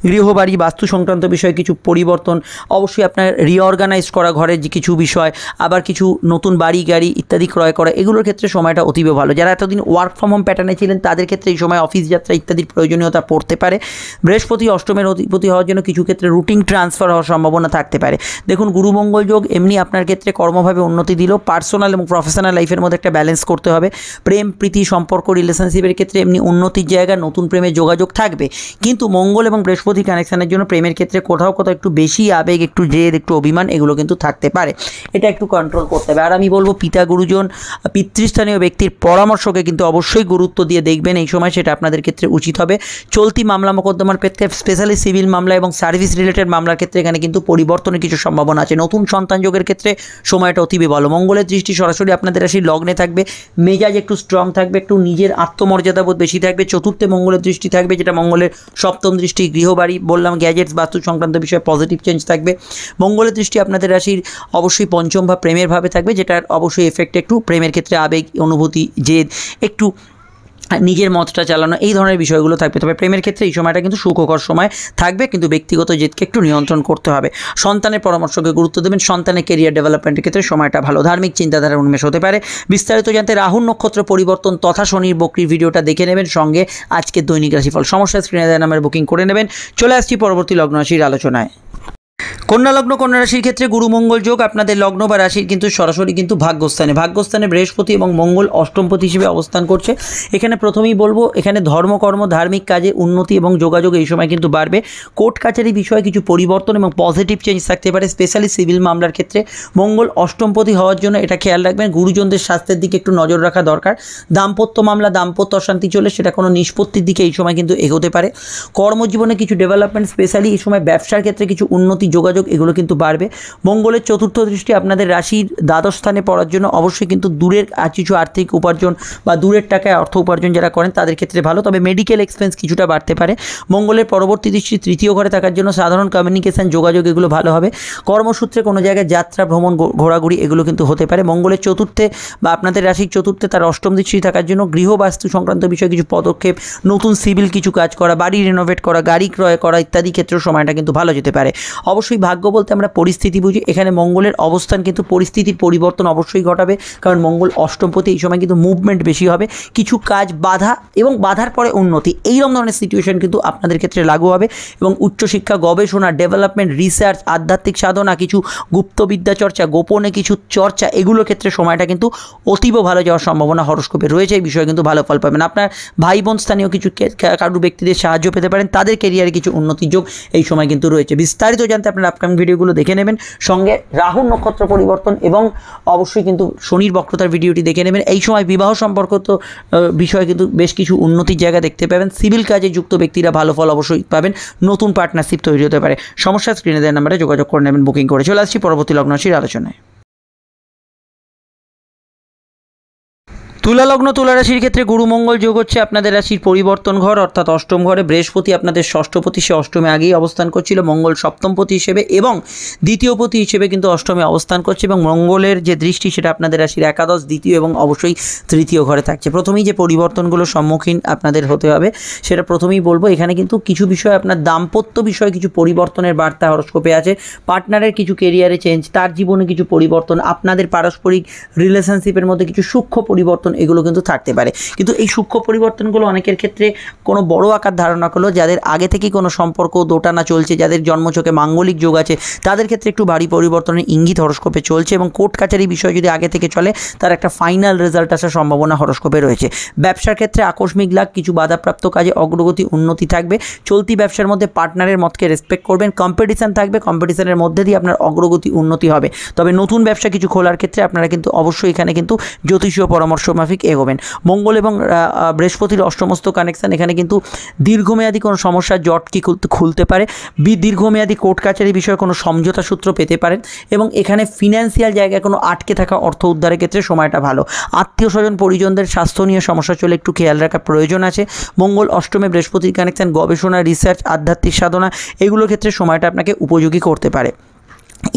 S1: গৃহবাড়ি বাস্তু সংক্রান্ত বিষয়ে কিছু পরিবর্তন, অবশ্যই আপনার রিঅর্গানাইজ করা ঘরের যে কিছু বিষয়, আবার কিছু নতুন বাড়ি গাড়ি ইত্যাদি ক্রয় করা, এগুলোর ক্ষেত্রে সময়টা অতীব ভালো। যারা এতদিন ওয়ার্ক ফ্রম হোম প্যাটার্নে ছিলেন তাদের ক্ষেত্রে এই সময় অফিস যাত্রা ইত্যাদির প্রয়োজনীয়তা পড়তে পারে। বৃহস্পতি অষ্টমের অধিপতি হওয়ার জন্য কিছু ক্ষেত্রে রুটিন ট্রান্সফার হওয়ার সম্ভাবনা থাকতে পারে। দেখুন, গুরুমঙ্গল যোগ এমনি আপনার ক্ষেত্রে কর্মভাবে উন্নতি দিলেও পার্সোনাল এবং প্রফেশনাল লাইফের মধ্যে একটা ব্যালেন্স করতে হবে। প্রেম প্রীতি সম্পর্ক রিলেশনশিপের ক্ষেত্রে এমনি উন্নতির জায়গা, নতুন প্রেমের যোগাযোগ থাকবে, কিন্তু মঙ্গল এবং বৃহস্পতি কানেকশানের জন্য প্রেমের ক্ষেত্রে কোথাও একটু বেশি আবেগ, একটু জেদ, একটু অভিমান এগুলো কিন্তু থাকতে পারে। এটা একটু কন্ট্রোল করতে হবে। আর আমি বলবো পিতা গুরুজন পিতৃস্থানীয় ব্যক্তির পরামর্শকে কিন্তু অবশ্যই গুরুত্ব দিয়ে দেখবেন এই সময়, সেটা আপনাদের ক্ষেত্রে উচিত হবে। চলতি মামলা মোকদ্দমার ক্ষেত্রে স্পেশালি সিভিল মামলা এবং সার্ভিস রিলেটেড মামলার ক্ষেত্রে এখানে কিন্তু পরিবর্তনের কিছু সম্ভাবনা আছে। নতুন সন্তান যোগের ক্ষেত্রে সময়টা অতীব ভালো। মঙ্গলের দৃষ্টি সরাসরি আপনাদের রাশির লগ্নে থাকবে, মেজাজ একটু স্ট্রং থাকবে, একটু নিজের আত্মমর্যাদাবোধ বেশি থাকবে। চতুর্থে মঙ্গলের দৃষ্টি থাকবে, যেটা মঙ্গলের সপ্তম দৃষ্টি, গৃহবাড়ি বললাম, গ্যাজেটস বাস্তু সংক্রান্ত বিষয়ে পজিটিভ চেঞ্জ থাকবে। মঙ্গলের দৃষ্টি আপনাদের রাশির অবশ্যই পঞ্চম ভাব প্রেমের ভাবে থাকবে, যেটার অবশ্যই এফেক্ট একটু প্রেমের ক্ষেত্রে আবেগ, অনুভূতি, জেদ, একটু নিজের মতটা চালানো, এই ধরনের বিষয়গুলো থাকবে। তবে প্রেমের ক্ষেত্রে এই সময়টা কিন্তু সুখকর সময় থাকবে, কিন্তু ব্যক্তিগত জেদকে একটু নিয়ন্ত্রণ করতে হবে। সন্তানের পরামর্শকে গুরুত্ব দেবেন। সন্তানের কেরিয়ার ডেভেলপমেন্টের ক্ষেত্রে সময়টা ভালো। ধার্মিক চিন্তাধারার উন্মেষ হতে পারে। বিস্তারিত জানতে রাহুর নক্ষত্র পরিবর্তন তথা শনির বক্রির ভিডিওটা দেখে নেবেন, সঙ্গে আজকের দৈনিক রাশিফল। সমস্যা স্ক্রিনে দেওয়া নাম্বারে বুকিং করে নেবেন। চলে আসছি পরবর্তী লগ্ন রাশির আলোচনায়। কন্যা লগ্ন কন্যা রাশির ক্ষেত্রে গুরুমঙ্গল যোগ আপনাদের লগ্ন বা রাশির কিন্তু সরাসরি কিন্তু ভাগ্যস্থানে বৃহস্পতি এবং মঙ্গল অষ্টমপতি হিসেবে অবস্থান করছে। এখানে প্রথমেই বলবো, এখানে ধর্মকর্ম ধার্মিক কাজে উন্নতি এবং যোগাযোগ এই সময় কিন্তু বাড়বে। কোর্ট কাছারি বিষয়ে কিছু পরিবর্তন এবং পজিটিভ চেঞ্জ থাকতে পারে, স্পেশালি সিভিল মামলার ক্ষেত্রে। মঙ্গল অষ্টমপতি হওয়ার জন্য এটা খেয়াল রাখবেন, গুরুজনদের স্বাস্থ্যের দিকে একটু নজর রাখা দরকার। দাম্পত্য মামলা, দাম্পত্য অশান্তি চলে, সেটা কোনো নিষ্পত্তির দিকে এই সময় কিন্তু এগোতে পারে। কর্মজীবনে কিছু ডেভেলপমেন্ট, স্পেশালি এই সময় ব্যবসার ক্ষেত্রে কিছু উন্নতি যোগাযোগ এগুলো কিন্তু বাড়বে। মঙ্গলের চতুর্থ দৃষ্টি আপনাদের রাশির দ্বাদশ স্থানে পড়ার জন্য অবশ্যই কিন্তু দূরের কিছু আর্থিক উপার্জন বা দূরের টাকায় অর্থ উপার্জন যারা করেন তাদের ক্ষেত্রে ভালো, তবে মেডিকেল এক্সপেন্স কিছুটা বাড়তে পারে। মঙ্গলের পরবর্তী দৃষ্টি তৃতীয় ঘরে থাকার জন্য সাধারণ কমিউনিকেশন যোগাযোগ এগুলো ভালো হবে। কর্মসূত্রে কোনো জায়গায় যাত্রা ভ্রমণ ঘোরাঘুরি এগুলো কিন্তু হতে পারে। মঙ্গলের চতুর্থে বা আপনাদের রাশির চতুর্থে তার অষ্টম দৃষ্টি থাকার জন্য গৃহবাস্তু সংক্রান্ত বিষয়ে কিছু পদক্ষেপ, নতুন সিভিল কিছু কাজ করা, বাড়ি রেনোভেট করা, গাড়ি ক্রয় করা ইত্যাদি ক্ষেত্রেও সময়টা কিন্তু ভালো যেতে পারে। অবশ্যই ভাগ্য বলতে আমরা পরিস্থিতি বুঝি, এখানে মঙ্গলের অবস্থান কিন্তু পরিস্থিতির পরিবর্তন অবশ্যই ঘটাবে, কারণ মঙ্গল অষ্টমপতি এই সময় কিন্তু মুভমেন্ট বেশি হবে, কিছু কাজ বাধা এবং বাধার পরে উন্নতি, এইরকম ধরনের সিচুয়েশন কিন্তু আপনাদের ক্ষেত্রে লাগু হবে। এবং উচ্চশিক্ষা, গবেষণা, ডেভেলপমেন্ট, রিসার্চ, আধ্যাত্মিক সাধনা, কিছু গুপ্তবিদ্যা চর্চা, গোপনে কিছু চর্চা, এগুলোর ক্ষেত্রে সময়টা কিন্তু অতীব ভালো যাওয়ার সম্ভাবনা হরস্কোপে রয়েছে। এই বিষয়ে কিন্তু ভালো ফল পাবেন। আপনার ভাই বোন স্থানীয় কিছু কারু ব্যক্তিদের সাহায্য পেতে পারেন, তাদের কেরিয়ারে কিছু উন্নতির যোগ এই সময় কিন্তু রয়েছে। বিস্তারিত জানতে আপনার আপকামিং ভিডিওগুলো দেখে নেবেন, সঙ্গে রাহুর নক্ষত্র পরিবর্তন এবং অবশ্যই কিন্তু শনির বক্রতার ভিডিওটি দেখে নেবেন। এই সময় বিবাহ সম্পর্কিত বিষয়ে কিন্তু বেশ কিছু উন্নতির জায়গা দেখতে পাবেন। সিভিল কাজে যুক্ত ব্যক্তিরা ভালো ফল অবশ্যই পাবেন, নতুন পার্টনারশিপ তৈরি হতে পারে। সমস্যা স্ক্রিনে দেওয়া নাম্বারে যোগাযোগ করে নেবেন, বুকিং করে। চলে আসছি পরবর্তী লগ্ন রাশির আলোচনায়। তুলা লগ্ন তুলা রাশির ক্ষেত্রে গুরুমঙ্গল যোগ হচ্ছে আপনাদের রাশির পরিবর্তন ঘর, অর্থাৎ অষ্টম ঘরে। বৃহস্পতি আপনাদের ষষ্ঠপতি, সে অষ্টমে আগেই অবস্থান করছিল। মঙ্গল সপ্তমপতি হিসেবে এবং দ্বিতীয়পতি হিসেবে কিন্তু অষ্টমে অবস্থান করছে, এবং মঙ্গলের যে দৃষ্টি সেটা আপনাদের রাশির একাদশ, দ্বিতীয় এবং অবশ্যই তৃতীয় ঘরে থাকছে। প্রথমেই যে পরিবর্তনগুলোর সম্মুখীন আপনাদের হতে হবে সেটা প্রথমেই বলবো, এখানে কিন্তু কিছু বিষয় আপনার দাম্পত্য বিষয়ে কিছু পরিবর্তনের বার্তা হরস্কোপে আছে। পার্টনারের কিছু কেরিয়ারে চেঞ্জ, তার জীবনে কিছু পরিবর্তন, আপনাদের পারস্পরিক রিলেশনশিপের মধ্যে কিছু সূক্ষ্ম পরিবর্তন, এগুলো কিন্তু থাকতে পারে। কিন্তু এই সূক্ষ্ম পরিবর্তনগুলো অনেকের ক্ষেত্রে কোনো বড় আকার ধারণা করলো, যাদের আগে থেকেই কোনো সম্পর্ক দোটানা চলছে, যাদের জন্মছকে মাঙ্গলিক যোগ আছে, তাদের ক্ষেত্রে একটু ভারী পরিবর্তনের ইঙ্গিত হরস্কোপে চলছে এবং কোর্ট কাছারি বিষয় যদি আগে থেকে চলে তার একটা ফাইনাল রেজাল্ট আসার সম্ভাবনা হরস্কোপে রয়েছে। ব্যবসার ক্ষেত্রে আকস্মিক লাভ, কিছু বাধাপ্রাপ্ত কাজে অগ্রগতি উন্নতি থাকবে। চলতি ব্যবসার মধ্যে পার্টনারের মতকে রেসপেক্ট করবেন। কম্পিটিশন থাকবে, কম্পিটিশনের মধ্যে দিয়ে আপনার অগ্রগতি উন্নতি হবে। তবে নতুন ব্যবসা কিছু খোলার ক্ষেত্রে আপনারা কিন্তু অবশ্যই এখানে কিন্তু জ্যোতিষীয় পরামর্শ মাফিক এগোবেন। মঙ্গল এবং বৃহস্পতির অষ্টমস্ত কানেকশন, এখানে কিন্তু দীর্ঘমেয়াদী কোনো সমস্যার জট কি খুলতে পারে, দীর্ঘমেয়াদী কোর্ট কাছারি বিষয়ে কোনো সমঝোতা সূত্র পেতে পারেন এবং এখানে ফিনান্সিয়াল জায়গায় কোনো আটকে থাকা অর্থ উদ্ধারের ক্ষেত্রে সময়টা ভালো। আত্মীয় স্বজন পরিজনদের স্বাস্থ্য নিয়ে সমস্যা চলে একটু খেয়াল রাখার প্রয়োজন আছে। মঙ্গল অষ্টমে বৃহস্পতির কানেকশন, গবেষণা, রিসার্চ, আধ্যাত্মিক সাধনা এগুলোর ক্ষেত্রে সময়টা আপনাকে উপযোগী করতে পারে।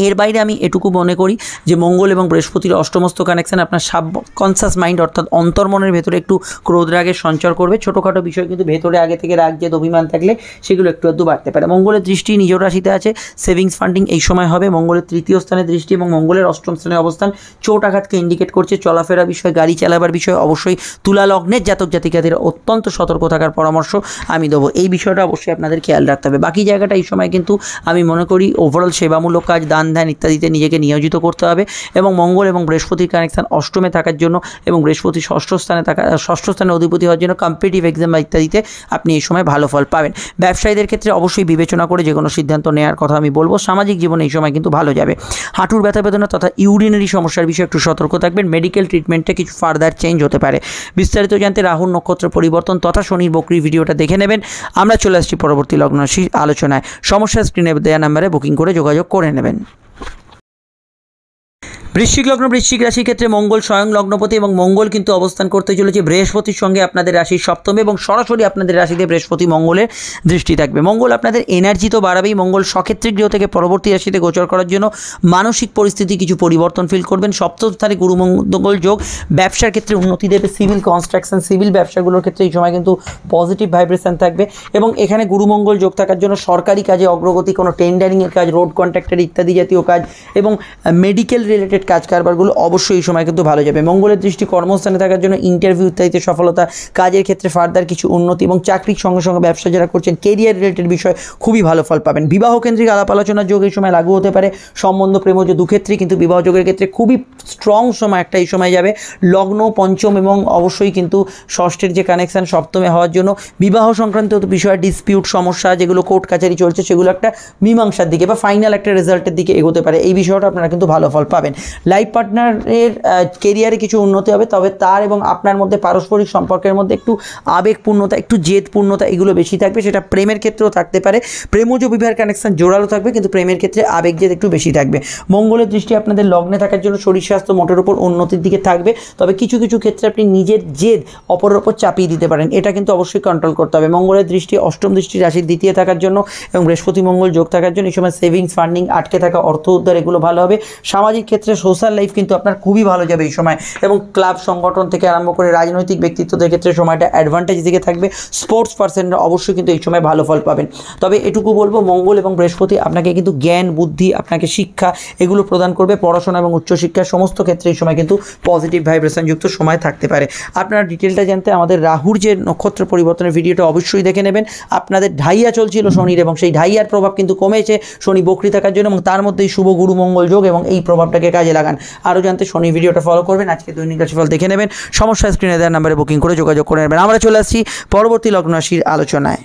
S1: এর বাইরে আমি এটুকু মনে করি যে মঙ্গল এবং বৃহস্পতির অষ্টমস্ত কানেকশন আপনার সাবকনসিয়াস মাইন্ড অর্থাৎ অন্তর্মনের ভেতরে একটু ক্রোধ রাগের সঞ্চার করবে। ছোটোখাটো বিষয় কিন্তু ভেতরে আগে থেকে রাগ জেদ অভিমান থাকলে সেগুলো একটু একটু বাড়তে পারে। মঙ্গলের দৃষ্টি নিজ রাশিতে আছে, সেভিংস ফান্ডিং এই সময় হবে। মঙ্গলের তৃতীয় স্থানে দৃষ্টি এবং মঙ্গলের অষ্টম স্থানে অবস্থান চোট আঘাতকে ইন্ডিকেট করছে। চলাফেরা বিষয়, গাড়ি চালাবার বিষয়ে অবশ্যই তুলা লগ্নের জাতক জাতিকাদের অত্যন্ত সতর্ক থাকার পরামর্শ আমি দেবো। এই বিষয়টা অবশ্যই আপনাদের খেয়াল রাখতে হবে। বাকি জায়গাটা এই সময় কিন্তু আমি মনে করি ওভারঅল সেবামূলক কাজ, দান ধ্যান ইত্যাদিতে নিজেকে নিয়োজিত করতে হবে এবং মঙ্গল এবং বৃহস্পতির কানেকশন অষ্টমে থাকার জন্য এবং বৃহস্পতি ষষ্ঠ স্থানে অধিপতি হওয়ার জন্য কম্পিটিটিভ এক্সাম বা ইত্যাদিতে আপনি এই সময় ভালো ফল পাবেন। ব্যবসায়ীদের ক্ষেত্রে অবশ্যই বিবেচনা করে যে কোনো সিদ্ধান্ত নেওয়ার কথা আমি বলবো। সামাজিক জীবনে এই সময় কিন্তু ভালো যাবে। হাঁটুর ব্যথা বেদনা তথা ইউরিনারি সমস্যার বিষয়ে একটু সতর্ক থাকবেন। মেডিকেল ট্রিটমেন্টে কিছু ফার্দার চেঞ্জ হতে পারে। বিস্তারিত জানতে রাহুর নক্ষত্র পরিবর্তন তথা শনির বকরির ভিডিওটা দেখে নেবেন। আমরা চলে আসছি পরবর্তী লগ্ন রাশির আলোচনায়। সমস্যা স্ক্রিনে দেওয়া নাম্বারে বুকিং করে যোগাযোগ করে নেবেন। বৃশ্চিক লগ্ন, বৃশ্চিক রাশির ক্ষেত্রে মঙ্গল স্বয়ং লগ্নপতি এবং মঙ্গল কিন্তু অবস্থান করতে চলেছে বৃহস্পতির সঙ্গে আপনাদের রাশির সপ্তমে এবং সরাসরি আপনাদের রাশিতে বৃহস্পতি মঙ্গলের দৃষ্টি থাকবে। মঙ্গল আপনাদের এনার্জি তো বাড়াবেই, মঙ্গল সক্ষেত্রিক গৃহ থেকে পরবর্তী রাশিতে গোচর করার জন্য মানসিক পরিস্থিতি কিছু পরিবর্তন ফিল করবেন। সপ্তম স্থানে গুরু মঙ্গল যোগ ব্যবসার ক্ষেত্রে উন্নতি দেবে। সিভিল কনস্ট্রাকশন, সিভিল ব্যবসাগুলোর ক্ষেত্রে এই সময় কিন্তু পজিটিভ ভাইব্রেশন থাকবে এবং এখানে গুরু মঙ্গল যোগ থাকার জন্য সরকারি কাজে অগ্রগতি, কোনো টেন্ডারিংয়ের কাজ, রোড কন্ট্রাক্টর ইত্যাদি জাতীয় কাজ এবং মেডিকেল রিলেটেড কাজ কারবারগুলো অবশ্যই এই সময় কিন্তু ভালো যাবে। মঙ্গলের দৃষ্টি কর্মস্থানে থাকার জন্য ইন্টারভিউ ইত্যাদিতে সফলতা, কাজের ক্ষেত্রে ফার্দার কিছু উন্নতি এবং চাকরির সঙ্গে সঙ্গে ব্যবসা যারা করছেন কেরিয়ার রিলেটেড বিষয় খুবই ভালো ফল পাবেন। বিবাহ কেন্দ্রিক আলাপ আলোচনার যোগ এই সময় লাগু হতে পারে। সম্বন্ধ প্রেমজ দুক্ষেত্রে কিন্তু বিবাহ যোগের ক্ষেত্রে খুবই স্ট্রং সময় একটা এই সময় যাবে। লগ্ন পঞ্চম এবং অবশ্যই কিন্তু ষষ্ঠের যে কানেকশান সপ্তমে হওয়ার জন্য বিবাহ সংক্রান্ত বিষয়, ডিসপিউট, সমস্যা যেগুলো কোর্ট কাছারি চলছে সেগুলো একটা মীমাংসার দিকে বা ফাইনাল একটা রেজাল্টের দিকে এগোতে পারে। এই বিষয়টা আপনারা কিন্তু ভালো ফল পাবেন। লাইফ পার্টনারের কেরিয়ারে কিছু উন্নতি হবে, তবে তার এবং আপনার মধ্যে পারস্পরিক সম্পর্কের মধ্যে একটু আবেগপূর্ণতা, একটু জেদপূর্ণতা এগুলো বেশি থাকবে। সেটা প্রেমের ক্ষেত্রেও থাকতে পারে। প্রেমজ বিবাহের কানেকশন জোরালো থাকবে কিন্তু প্রেমের ক্ষেত্রে আবেগ জেদ একটু বেশি থাকবে। মঙ্গলের দৃষ্টি আপনাদের লগ্নে থাকার জন্য শরীর স্বাস্থ্য মোটের উপর উন্নতির দিকে থাকবে, তবে কিছু কিছু ক্ষেত্রে আপনি নিজের জেদ অপরের ওপর চাপিয়ে দিতে পারেন, এটা কিন্তু অবশ্যই কন্ট্রোল করতে হবে। মঙ্গলের দৃষ্টি অষ্টম দৃষ্টি রাশির দ্বিতীয় থাকার জন্য এবং বৃহস্পতি মঙ্গল যোগ থাকার জন্য এই সময় সেভিংস ফান্ডিং, আটকে থাকা অর্থ উদ্ধার এগুলো ভালো হবে। সামাজিক ক্ষেত্রে সোশ্যাল লাইফ কিন্তু আপনার খুবই ভালো যাবে এই সময় এবং ক্লাব সংগঠন থেকে আরম্ভ করে রাজনৈতিক ব্যক্তিত্বদের ক্ষেত্রে সময়টা অ্যাডভান্টেজ দিকে থাকবে। স্পোর্টস পার্সনরা অবশ্যই কিন্তু এই সময় ভালো ফল পাবেন। তবে এটুকু বলবো মঙ্গল এবং বৃহস্পতি আপনাকে কিন্তু জ্ঞান বুদ্ধি, আপনাকে শিক্ষা এগুলো প্রদান করবে। পড়াশোনা এবং উচ্চশিক্ষার সমস্ত ক্ষেত্রে এই সময় কিন্তু পজিটিভ ভাইব্রেশনযুক্ত সময় থাকতে পারে। আপনারা ডিটেলটা জানতে আমাদের রাহুর যে নক্ষত্র পরিবর্তনের ভিডিওটা অবশ্যই দেখে নেবেন। আপনাদের ঢাইয়া চলছিল শনির এবং সেই ঢাইয়ার প্রভাব কিন্তু কমেছে শনি বকরি থাকার জন্য এবং তার মধ্যেই শুভ গুরু মঙ্গল যোগ এবং এই প্রভাবটাকে কাজে লাগান। আরও জানতে শনি ভিডিওটা ফলো করবেন। আজকে দৈনিক রাশিফল দেখে নেবেন। সমস্যা স্ক্রিনে দেওয়ার নাম্বারে বুকিং করে যোগাযোগ করে নেবেন। আমরা চলে আসছি পরবর্তী লগ্ন রাশির আলোচনায়।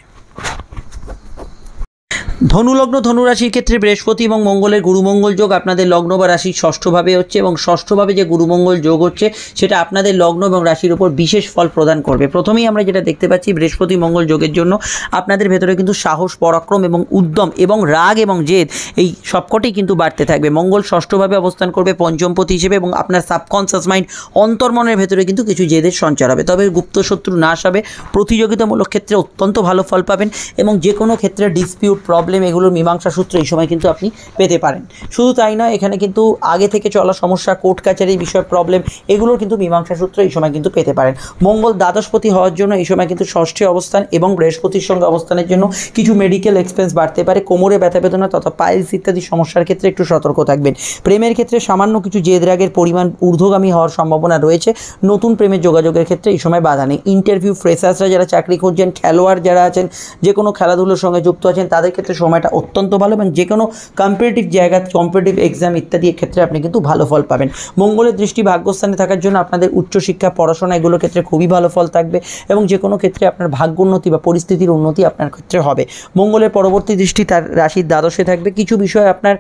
S1: ধনুলগ্ন, ধনুরাশির ক্ষেত্রে বৃহস্পতি এবং মঙ্গলের গুরুমঙ্গল যোগ আপনাদের লগ্ন বা রাশির ষষ্ঠভাবে হচ্ছে এবং ষষ্ঠভাবে যে গুরুমঙ্গল যোগ হচ্ছে সেটা আপনাদের লগ্ন এবং রাশির উপর বিশেষ ফল প্রদান করবে। প্রথমেই আমরা যেটা দেখতে পাচ্ছি বৃহস্পতি মঙ্গল যোগের জন্য আপনাদের ভেতরে কিন্তু সাহস, পরাক্রম এবং উদ্যম এবং রাগ এবং জেদ এই সবকটাই কিন্তু বাড়তে থাকবে। মঙ্গল ষষ্ঠভাবে অবস্থান করবে পঞ্চমপতি হিসেবে এবং আপনার সাবকনসিয়াস মাইন্ড অন্তর্মনের ভেতরে কিন্তু কিছু জেদের সঞ্চার হবে, তবে গুপ্ত শত্রু নাশ হবে। প্রতিযোগিতামূলক ক্ষেত্রে অত্যন্ত ভালো ফল পাবেন এবং যে কোনো ক্ষেত্রে ডিসপিউট, প্রবলেম প্রবলেম এগুলোর মীমাংসা সূত্র এই সময় কিন্তু আপনি পেতে পারেন। শুধু তাই নয়, এখানে কিন্তু আগে থেকে চলা সমস্যা, কোর্ট কাছারি বিষয় প্রবলেম, এগুলোর কিন্তু মীমাংসা সূত্র এই সময় কিন্তু পেতে পারেন। মঙ্গল দ্বাদশপতি হওয়ার জন্য এই সময় কিন্তু ষষ্ঠে অবস্থান এবং বৃহস্পতির সঙ্গে অবস্থানের জন্য কিছু মেডিকেল এক্সপেন্স বাড়তে পারে। কোমরে ব্যথা বেদনা তথা পাইলস ইত্যাদি সমস্যার ক্ষেত্রে একটু সতর্ক থাকবেন। প্রেমের ক্ষেত্রে সামান্য কিছু জেদ রাগের পরিমাণ ঊর্ধ্বগামী হওয়ার সম্ভাবনা রয়েছে। নতুন প্রেমের যোগাযোগের ক্ষেত্রে এই সময় বাধা নেই। ইন্টারভিউ, ফ্রেশার্সরা যারা চাকরি খুঁজছেন, খেলোয়াড় যারা আছেন, যে কোনো খেলাধুলোর সঙ্গে যুক্ত আছেন, তাদের ক্ষেত্রে সময়টা অত্যন্ত ভালো এবং যে কোনো কম্পিটিটিভ জায়গা, কম্পিটিটিভ এক্সাম ইত্যাদি ক্ষেত্রে আপনি কিন্তু ভালো ফল পাবেন। মঙ্গলের দৃষ্টি ভাগ্যস্থানে থাকার জন্য আপনাদের উচ্চশিক্ষা, পড়াশোনা এগুলোর ক্ষেত্রে খুবই ভালো ফল থাকবে এবং যে কোনো ক্ষেত্রে আপনার ভাগ্য উন্নতি বা পরিস্থিতির উন্নতি আপনার ক্ষেত্রে হবে। মঙ্গলের পরবর্তী দৃষ্টি তার রাশির দ্বাদশে থাকবে। কিছু বিষয় আপনার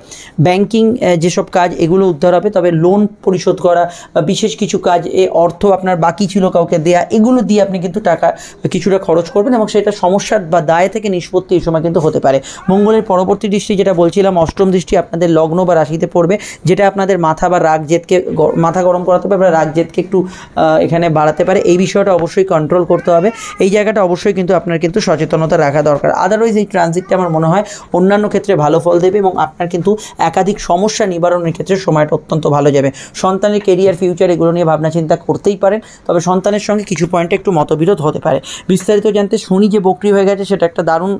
S1: ব্যাংকিং যেসব কাজ এগুলো উদ্ধার হবে, তবে লোন পরিশোধ করা বা বিশেষ কিছু কাজ, অর্থ আপনার বাকি ছিল কাউকে দেয়া, এগুলো দিয়ে আপনি কিন্তু টাকা কিছুটা খরচ করবেন এবং সেটা সমস্যার বা দায় থেকে নিষ্পত্তি এই সময় কিন্তু হতে পারে। মঙ্গলের পরবর্তী দৃষ্টি যেটা বলছিলাম, অষ্টম দৃষ্টি আপনাদের লগ্ন বা রাশিতে পড়বে, যেটা আপনাদের মাথা বা রাগ জেদকে মাথা গরম করাতে পারে বা রাগ জেদকে একটু এখানে বাড়াতে পারে। এই বিষয়টা অবশ্যই কন্ট্রোল করতে হবে। এই জায়গাটা অবশ্যই কিন্তু আপনার কিন্তু সচেতনতা রাখা দরকার। আদারওয়াইজ এই ট্রানজিটটা আমার মনে হয় অন্যান্য ক্ষেত্রে ভালো ফল দেবে এবং আপনার কিন্তু একাধিক সমস্যা নিবারণের ক্ষেত্রে সময়টা অত্যন্ত ভালো যাবে। সন্তানের কেরিয়ার, ফিউচার এগুলো নিয়ে ভাবনা চিন্তা করতেই পারেন, তবে সন্তানের সঙ্গে কিছু পয়েন্টে একটু মতবিরোধ হতে পারে। বিস্তারিত জানতে শনি যে বক্রি হয়ে গেছে সেটা একটা দারুণ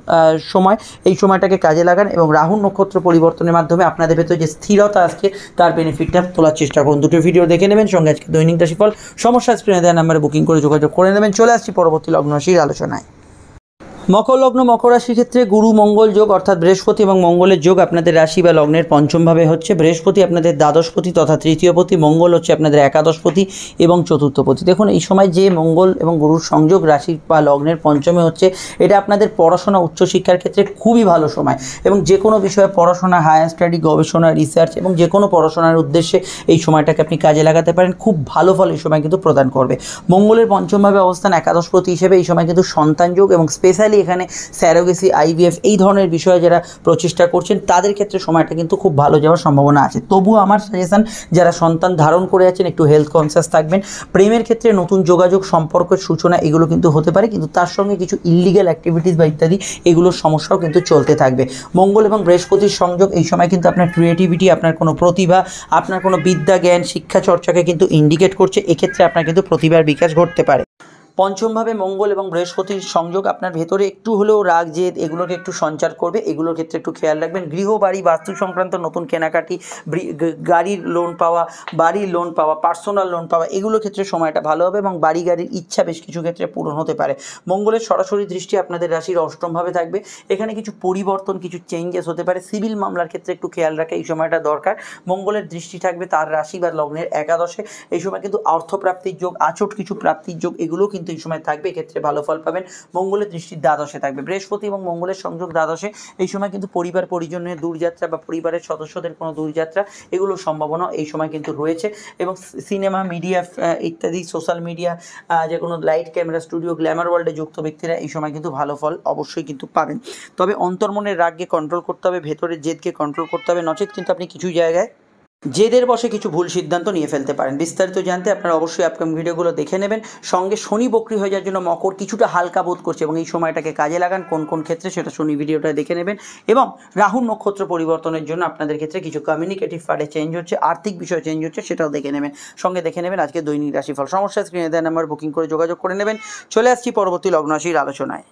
S1: সময়, এই সময়টাকে কাজে লাগান এবং রাহু নক্ষত্র পরিবর্তনের মাধ্যমে আপনাদের ভেতরে যে স্থিরতা আসছে তার বেনিফিটটা তোলার চেষ্টা করুন। দুটো ভিডিও দেখে নেবেন, সঙ্গে আজকে দৈনিক রাশিফল সমস্যা স্ক্রিনে দেওয়া নাম্বারে বুকিং করে যোগাযোগ করে নেবেন। চলে আসছি পরবর্তী লগ্ন রাশির আলোচনায়। মকর লগ্ন, মকর রাশির ক্ষেত্রে গুরু মঙ্গল যোগ অর্থাৎ বৃহস্পতি এবং মঙ্গলের যোগ আপনাদের রাশি বা লগ্নের পঞ্চমভাবে হচ্ছে। বৃহস্পতি আপনাদের দ্বাদশপতি তথা তৃতীয়পতি, মঙ্গল হচ্ছে আপনাদের একাদশপতি এবং চতুর্থপতি। দেখুন এই সময় যে মঙ্গল এবং গুরুর সংযোগ রাশি বা লগ্নের পঞ্চমে হচ্ছে, এটা আপনাদের পড়াশোনা, উচ্চশিক্ষার ক্ষেত্রে খুবই ভালো সময় এবং যে কোনো বিষয়ে পড়াশোনা, হায়ার স্টাডি, গবেষণা, রিসার্চ এবং যে কোনো পড়াশোনার উদ্দেশ্যে এই সময়টাকে আপনি কাজে লাগাতে পারেন। খুব ভালো ফল এই সময় কিন্তু প্রদান করবে। মঙ্গলের পঞ্চমভাবে অবস্থান একাদশপতি হিসেবে এই সময় কিন্তু সন্তান যোগ এবং স্পেশালি এখানে স্যারোগেসি, আইভিএফ এই ধরনের বিষয়ে যারা প্রচেষ্টা করছেন তাদের ক্ষেত্রে সময়টা কিন্তু খুব ভালো যাওয়ার সম্ভাবনা আছে। তবুও আমার সাজেশন, যারা সন্তান ধারণ করে আছেন একটু হেলথ কনসিয়াস থাকবেন। প্রেমের ক্ষেত্রে নতুন যোগাযোগ, সম্পর্কের সূচনা এগুলো কিন্তু হতে পারে, কিন্তু তার সঙ্গে কিছু ইললিগ্যাল অ্যাক্টিভিটিস বা ইত্যাদি এগুলোর সমস্যাও কিন্তু চলতে থাকবে। মঙ্গল এবং বৃহস্পতির সংযোগ এই সময় কিন্তু আপনার ক্রিয়েটিভিটি, আপনার কোনো প্রতিভা, আপনার কোনো বিদ্যা, জ্ঞান, শিক্ষা চর্চাকে কিন্তু ইন্ডিকেট করছে। এক্ষেত্রে আপনার কিন্তু প্রতিভার বিকাশ ঘটতে পারে। পঞ্চমভাবে মঙ্গল এবং বৃহস্পতির সংযোগ আপনার ভেতরে একটু হলেও রাগ জেদ এগুলোকে একটু সঞ্চার করবে, এগুলোর ক্ষেত্রে একটু খেয়াল রাখবেন। গৃহ, বাড়ি, বাস্তু সংক্রান্ত নতুন কেনাকাটি, গাড়ির লোন পাওয়া, বাড়ির লোন পাওয়া, পার্সোনাল লোন পাওয়া, এগুলোর ক্ষেত্রে সময়টা ভালো হবে এবং বাড়ি গাড়ির ইচ্ছা বেশ কিছু ক্ষেত্রে পূরণ হতে পারে। মঙ্গলের সরাসরি দৃষ্টি আপনাদের রাশির অষ্টমভাবে থাকবে, এখানে কিছু পরিবর্তন, কিছু চেঞ্জেস হতে পারে। সিভিল মামলার ক্ষেত্রে একটু খেয়াল রাখা এই সময়টা দরকার। মঙ্গলের দৃষ্টি থাকবে তার রাশি বা লগ্নের একাদশে, এই সময় কিন্তু অর্থপ্রাপ্তির যোগ, আচট কিছু প্রাপ্তির যোগ এগুলো কিন্তু এই সময় থাকবে, এক্ষেত্রে ভালো ফল পাবেন। মঙ্গলের দৃষ্টি দ্বাদশে থাকবে। বৃহস্পতি এবং মঙ্গলের সংযোগ দ্বাদশে, এই সময় কিন্তু পরিবার পরিজনের দূরযাত্রা বা পরিবারের সদস্যদের কোনো দূরযাত্রা এগুলোর সম্ভাবনা এই সময় কিন্তু রয়েছে এবং সিনেমা, মিডিয়া ইত্যাদি, সোশ্যাল মিডিয়া, যে কোনো লাইট, ক্যামেরা, স্টুডিও, গ্ল্যামার ওয়ার্ল্ডে যুক্ত ব্যক্তিরা এই সময় কিন্তু ভালো ফল অবশ্যই কিন্তু পাবেন। তবে অন্তর্মনের রাগকে কন্ট্রোল করতে হবে, ভেতরের জেদকে কন্ট্রোল করতে হবে, নচেত কিন্তু আপনি কিছু জায়গায় জেদের বসে কিছু ভুল সিদ্ধান্ত নিয়ে ফেলতে পারেন। বিস্তারিত জানতে আপনারা অবশ্যই আপকামিং ভিডিওগুলো দেখে নেবেন। সঙ্গে শনি বক্রি হয়ে যাওয়ার জন্য মকর কিছুটা হালকা বোধ করছে এবং এই সময়টাকে কাজে লাগান কোন কোন ক্ষেত্রে সেটা শনি ভিডিওটা দেখে নেবেন। এবং রাহু নক্ষত্র পরিবর্তনের জন্য আপনাদের ক্ষেত্রে কিছু কমিউনিকেটিভ পার্টে চেঞ্জ হচ্ছে, আর্থিক বিষয়ে চেঞ্জ হচ্ছে, সেটাও দেখে নেবেন। সঙ্গে দেখে নেবেন আজকে দৈনিক রাশিফল সমস্যা স্ক্রিনে দেওয়া নাম্বার বুকিং করে যোগাযোগ করে নেবেন। চলে আসছি পরবর্তী লগ্ন রাশির আলোচনায়।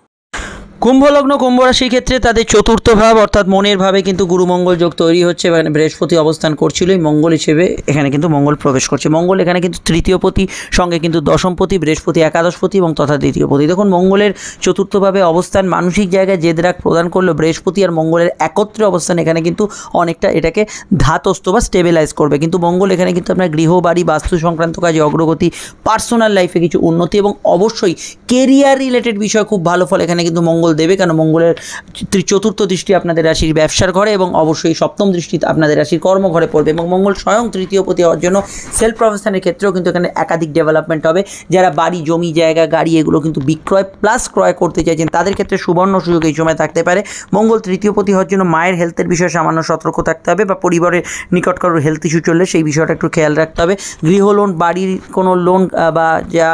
S1: কুম্ভ লগ্ন, কুম্ভ রাশির ক্ষেত্রে তাদের চতুর্থ ভাব অর্থাৎ মনের ভাবে কিন্তু গুরু মঙ্গল যোগ তৈরি হচ্ছে। এখানে বৃহস্পতি অবস্থান করছিল, মঙ্গল হিসেবে এখানে কিন্তু মঙ্গল প্রবেশ করছে। মঙ্গল এখানে কিন্তু তৃতীয়পতি, সঙ্গে কিন্তু দশমপতি, বৃহস্পতি একাদশপতি এবং তথা দ্বিতীয়পতি। দেখুন মঙ্গলের চতুর্থভাবে অবস্থান মানসিক জায়গায় জেদরাগ প্রদান করলো, বৃহস্পতি আর মঙ্গলের একত্রে অবস্থান এখানে কিন্তু অনেকটা এটাকে ধাতস্থ বা স্টেবিলাইজ করবে। কিন্তু মঙ্গল এখানে কিন্তু আপনার গৃহ, বাড়ি, বাস্তু সংক্রান্ত কাজে অগ্রগতি, পার্সোনাল লাইফে কিছু উন্নতি এবং অবশ্যই কেরিয়ার রিলেটেড বিষয় খুব ভালো ফল এখানে কিন্তু মঙ্গল দেবে, কারণ মঙ্গলের চতুর্থ দৃষ্টি আপনাদের রাশির ব্যবসার ঘরে এবং অবশ্যই সপ্তম দৃষ্টি আপনাদের রাশির কর্মঘরে পড়বে এবং মঙ্গল স্বয়ং তৃতীয়পতি হওয়ার জন্য সেলফ প্রফেশনের ক্ষেত্রেও কিন্তু এখানে একাধিক ডেভেলপমেন্ট হবে। যারা বাড়ি, জমি, জায়গা, গাড়ি এগুলো কিন্তু বিক্রয় প্লাস ক্রয় করতে চাইছেন তাদের ক্ষেত্রে সুবর্ণ সুযোগ এই সময় থাকতে পারে। মঙ্গল তৃতীয়পতি হওয়ার জন্য মায়ের হেলথের বিষয়ে সামান্য সতর্ক থাকতে হবে বা পরিবারের নিকট কারোর হেলথ ইস্যু চললে সেই বিষয়টা একটু খেয়াল রাখতে হবে। গৃহ লোন, বাড়ির কোনো লোন বা যা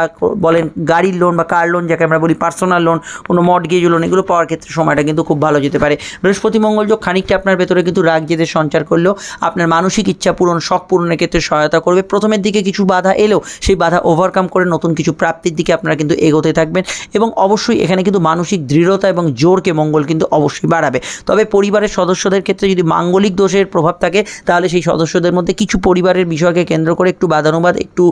S1: বলেন গাড়ির লোন বা কার লোন যাকে আমরা বলি পার্সোনাল লোন, কোনো মর্টগেজ লোন এগুলো পাওয়ার ক্ষেত্রে সময়টা কিন্তু খুব ভালো যেতে পারে। বৃহস্পতি মঙ্গল যোগ খানিকটা আপনার ভেতরে কিন্তু রাগ জেদের সঞ্চার করলেও আপনার মানসিক ইচ্ছা পূরণ, শখ পূরণের ক্ষেত্রে সহায়তা করবে। প্রথমের দিকে কিছু বাধা এলেও সেই বাধা ওভারকাম করে নতুন কিছু প্রাপ্তির দিকে আপনারা কিন্তু এগোতে থাকবেন এবং অবশ্যই এখানে কিন্তু মানসিক দৃঢ়তা এবং জোরকে মঙ্গল কিন্তু অবশ্যই বাড়াবে। তবে পরিবারের সদস্যদের ক্ষেত্রে যদি মাঙ্গলিক দোষের প্রভাব থাকে তাহলে সেই সদস্যদের মধ্যে কিছু পরিবারের বিষয়কে কেন্দ্র করে একটু বাদানুবাদ, একটু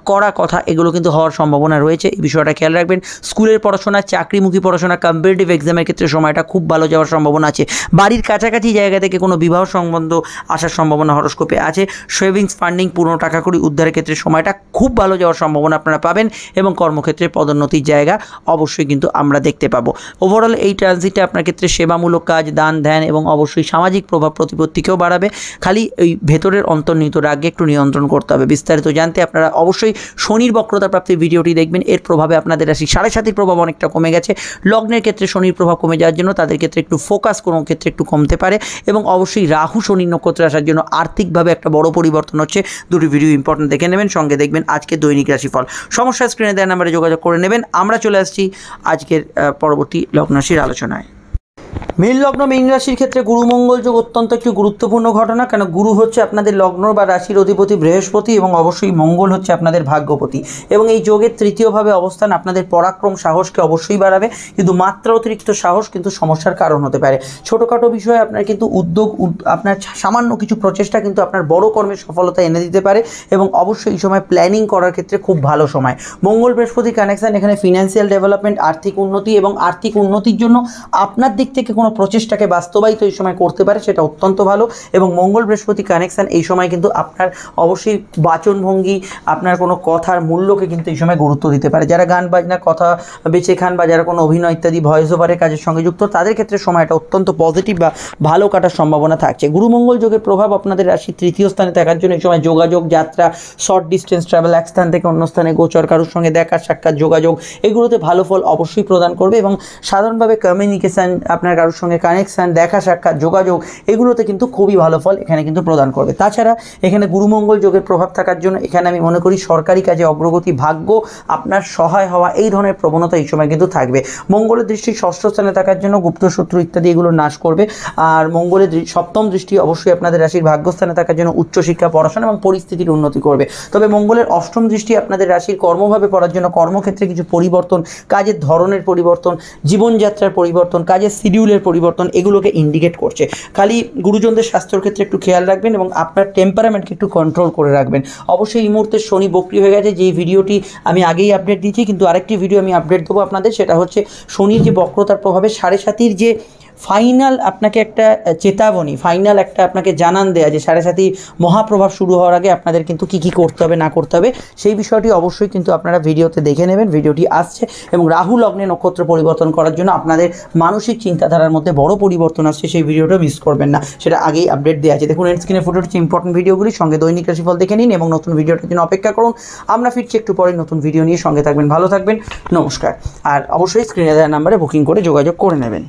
S1: কড়া কথা এগুলো কিন্তু হওয়ার সম্ভাবনা রয়েছে। এই বিষয়টা খেয়াল রাখবেন। স্কুলের পড়াশোনা, চাকরিমুখী পড়াশোনা, কম্পিটিটিভ এক্সামের ক্ষেত্রে সময়টা খুব ভালো যাওয়ার সম্ভাবনা আছে। বাড়ির কাছাকাছি জায়গা থেকে কোনো বিবাহ সম্বন্ধ আসার সম্ভাবনা হরস্কোপে আছে। সেভিংস, ফান্ডিং, পুরনো টাকা কড়ি উদ্ধারের ক্ষেত্রে সময়টা খুব ভালো যাওয়ার সম্ভাবনা আপনারা পাবেন এবং কর্মক্ষেত্রে পদোন্নতির জায়গা অবশ্যই কিন্তু আমরা দেখতে পাবো। ওভারঅল এই ট্রানজিটে আপনার ক্ষেত্রে সেবামূলক কাজ, দান, ধ্যান এবং অবশ্যই সামাজিক প্রভাব প্রতিপত্তিকেও বাড়াবে। খালি এই ভেতরের অন্তর্নিহিত রাগকে একটু নিয়ন্ত্রণ করতে হবে। বিস্তারিত জানতে আপনারা অবশ্যই শনির বক্রতা প্রাপ্তির ভিডিওটি দেখবেন। এর প্রভাবে আপনাদের রাশি 7.5-এর প্রভাব অনেকটা কমে গেছে। লগ্নের ক্ষেত্রে শনির প্রভাব কমে যাওয়ার জন্য তাদের ক্ষেত্রে একটু ফোকাস কোনো ক্ষেত্রে একটু কমতে পারে এবং অবশ্যই রাহু শনির নক্ষত্রে আসার জন্য আর্থিকভাবে একটা বড় পরিবর্তন হচ্ছে। দুটি ভিডিও ইম্পর্টেন্ট দেখে নেবেন, সঙ্গে দেখবেন আজকে দৈনিক রাশিফল। সমস্যা স্ক্রিনে দেওয়া নাম্বারে যোগাযোগ করে নেবেন। আমরা চলে আসছি আজকের পরবর্তী লগ্ন রাশির আলোচনায়। মীন লগ্ন মীন রাশির ক্ষেত্রে গুরু মঙ্গল যোগ অত্যন্ত একটি গুরুত্বপূর্ণ ঘটনা, কেন গুরু হচ্ছে আপনাদের লগ্ন বা রাশির অধিপতি বৃহস্পতি এবং অবশ্যই মঙ্গল হচ্ছে আপনাদের ভাগ্যপতি এবং এই যোগের তৃতীয়ভাবে অবস্থান আপনাদের পরাক্রম, সাহসকে অবশ্যই বাড়াবে, কিন্তু মাত্রা অতিরিক্ত সাহস কিন্তু সমস্যার কারণ হতে পারে। ছোটোখাটো বিষয়ে আপনার কিন্তু আপনার সামান্য কিছু প্রচেষ্টা কিন্তু আপনার বড় কর্মের সফলতা এনে দিতে পারে এবং অবশ্যই এই সময় প্ল্যানিং করার ক্ষেত্রে খুব ভালো সময়। মঙ্গল বৃহস্পতি কানেকশান এখানে ফিনান্সিয়াল ডেভেলপমেন্ট, আর্থিক উন্নতি এবং আর্থিক উন্নতির জন্য আপনার দিক থেকে কোনো প্রচেষ্টাকে বাস্তবায়িত এই সময় করতে পারে, সেটা অত্যন্ত ভালো। এবং মঙ্গল বৃহস্পতি কানেকশান এই সময় কিন্তু আপনার অবশ্যই বাচনভঙ্গি, আপনার কোনো কথার মূল্যকে কিন্তু এই সময় গুরুত্ব দিতে পারে। যারা গান বাজনা, কথা বেঁচে খান বা যারা কোনো অভিনয় ইত্যাদি ভয়েস ওভারের কাজের সঙ্গে যুক্ত, তাদের ক্ষেত্রে সময়টা অত্যন্ত পজিটিভ বা ভালো কাটার সম্ভাবনা থাকছে। গুরু মঙ্গল যোগের প্রভাব আপনাদের রাশি তৃতীয় স্থানে থাকার জন্য এই সময় যোগাযোগ, যাত্রা, শর্ট ডিস্টেন্স ট্রাভেল, এক স্থান থেকে অন্য স্থানে গোচর, কারোর সঙ্গে দেখা সাক্ষাৎ, যোগাযোগ এগুলোতে ভালো ফল অবশ্যই প্রদান করবে এবং সাধারণভাবে কমিউনিকেশান, আপনার কারোর সঙ্গে কানেকশান, দেখা সাক্ষাৎ, যোগাযোগ এগুলোতে কিন্তু খুবই ভালো ফল এখানে কিন্তু প্রদান করবে। তাছাড়া এখানে গুরুমঙ্গল যোগের প্রভাব থাকার জন্য এখানে আমি মনে করি সরকারি কাজে অগ্রগতি, ভাগ্য আপনার সহায় হওয়া এই ধরনের প্রবণতা এই সময় কিন্তু থাকবে। মঙ্গলের দৃষ্টি ষষ্ঠ স্থানে থাকার জন্য গুপ্ত শত্রু ইত্যাদি এগুলো নাশ করবে। আর মঙ্গলের সপ্তম দৃষ্টি অবশ্যই আপনাদের রাশির ভাগ্যস্থানে থাকার জন্য উচ্চশিক্ষা, পড়াশোনা এবং পরিস্থিতির উন্নতি করবে। তবে মঙ্গলের অষ্টম দৃষ্টি আপনাদের রাশির কর্মভাবে পড়ার জন্য কর্মক্ষেত্রে কিছু পরিবর্তন, কাজের ধরনের পরিবর্তন, জীবনযাত্রার পরিবর্তন, কাজের শিডিউলের পরিবর্তন এগুলোকে ইন্ডিকেট করছে। খালি গুরুজনদের স্বাস্থ্যের ক্ষেত্রে একটু খেয়াল রাখবেন এবং আপনার টেম্পারামেন্টকে একটু কন্ট্রোল করে রাখবেন। অবশ্যই এই মুহূর্তে শনি বক্রি হয়ে গেছে, যেই ভিডিওটি আমি আগেই আপডেট দিয়েছি, কিন্তু আরেকটি ভিডিও আমি আপডেট দেবো আপনাদের, সেটা হচ্ছে শনির যে বক্রতার প্রভাবে 7.5-র যে ফাইনাল আপনাকে একটা চেতাবনী, ফাইনাল একটা আপনাকে জানান দেয়া যে 7.5 মহাপ্রভাব শুরু হওয়ার আগে আপনাদের কিন্তু কী কী করতে হবে না করতে হবে, সেই বিষয়টি অবশ্যই কিন্তু আপনারা ভিডিওতে দেখে নেবেন। ভিডিওটি আসছে এবং রাহু লগ্নে নক্ষত্র পরিবর্তন করার জন্য আপনাদের মানসিক চিন্তাধারার মধ্যে বড় পরিবর্তন আসছে, সেই ভিডিওটা মিস করবেন না, সেটা আগেই আপডেট দেওয়া আছে। দেখুন এন্ড স্ক্রিনে ফুটে উঠছে ইম্পর্টেন্ট ভিডিওগুলির সঙ্গে দৈনিক রাশিফল দেখে নিন এবং নতুন ভিডিওটার জন্য অপেক্ষা করুন। আমরা ফিরছি একটু পরে নতুন ভিডিও নিয়ে, সঙ্গে থাকবেন, ভালো থাকবেন, নমস্কার। আর অবশ্যই স্ক্রিনে দেওয়া নাম্বারে বুকিং করে যোগাযোগ করে নেবেন।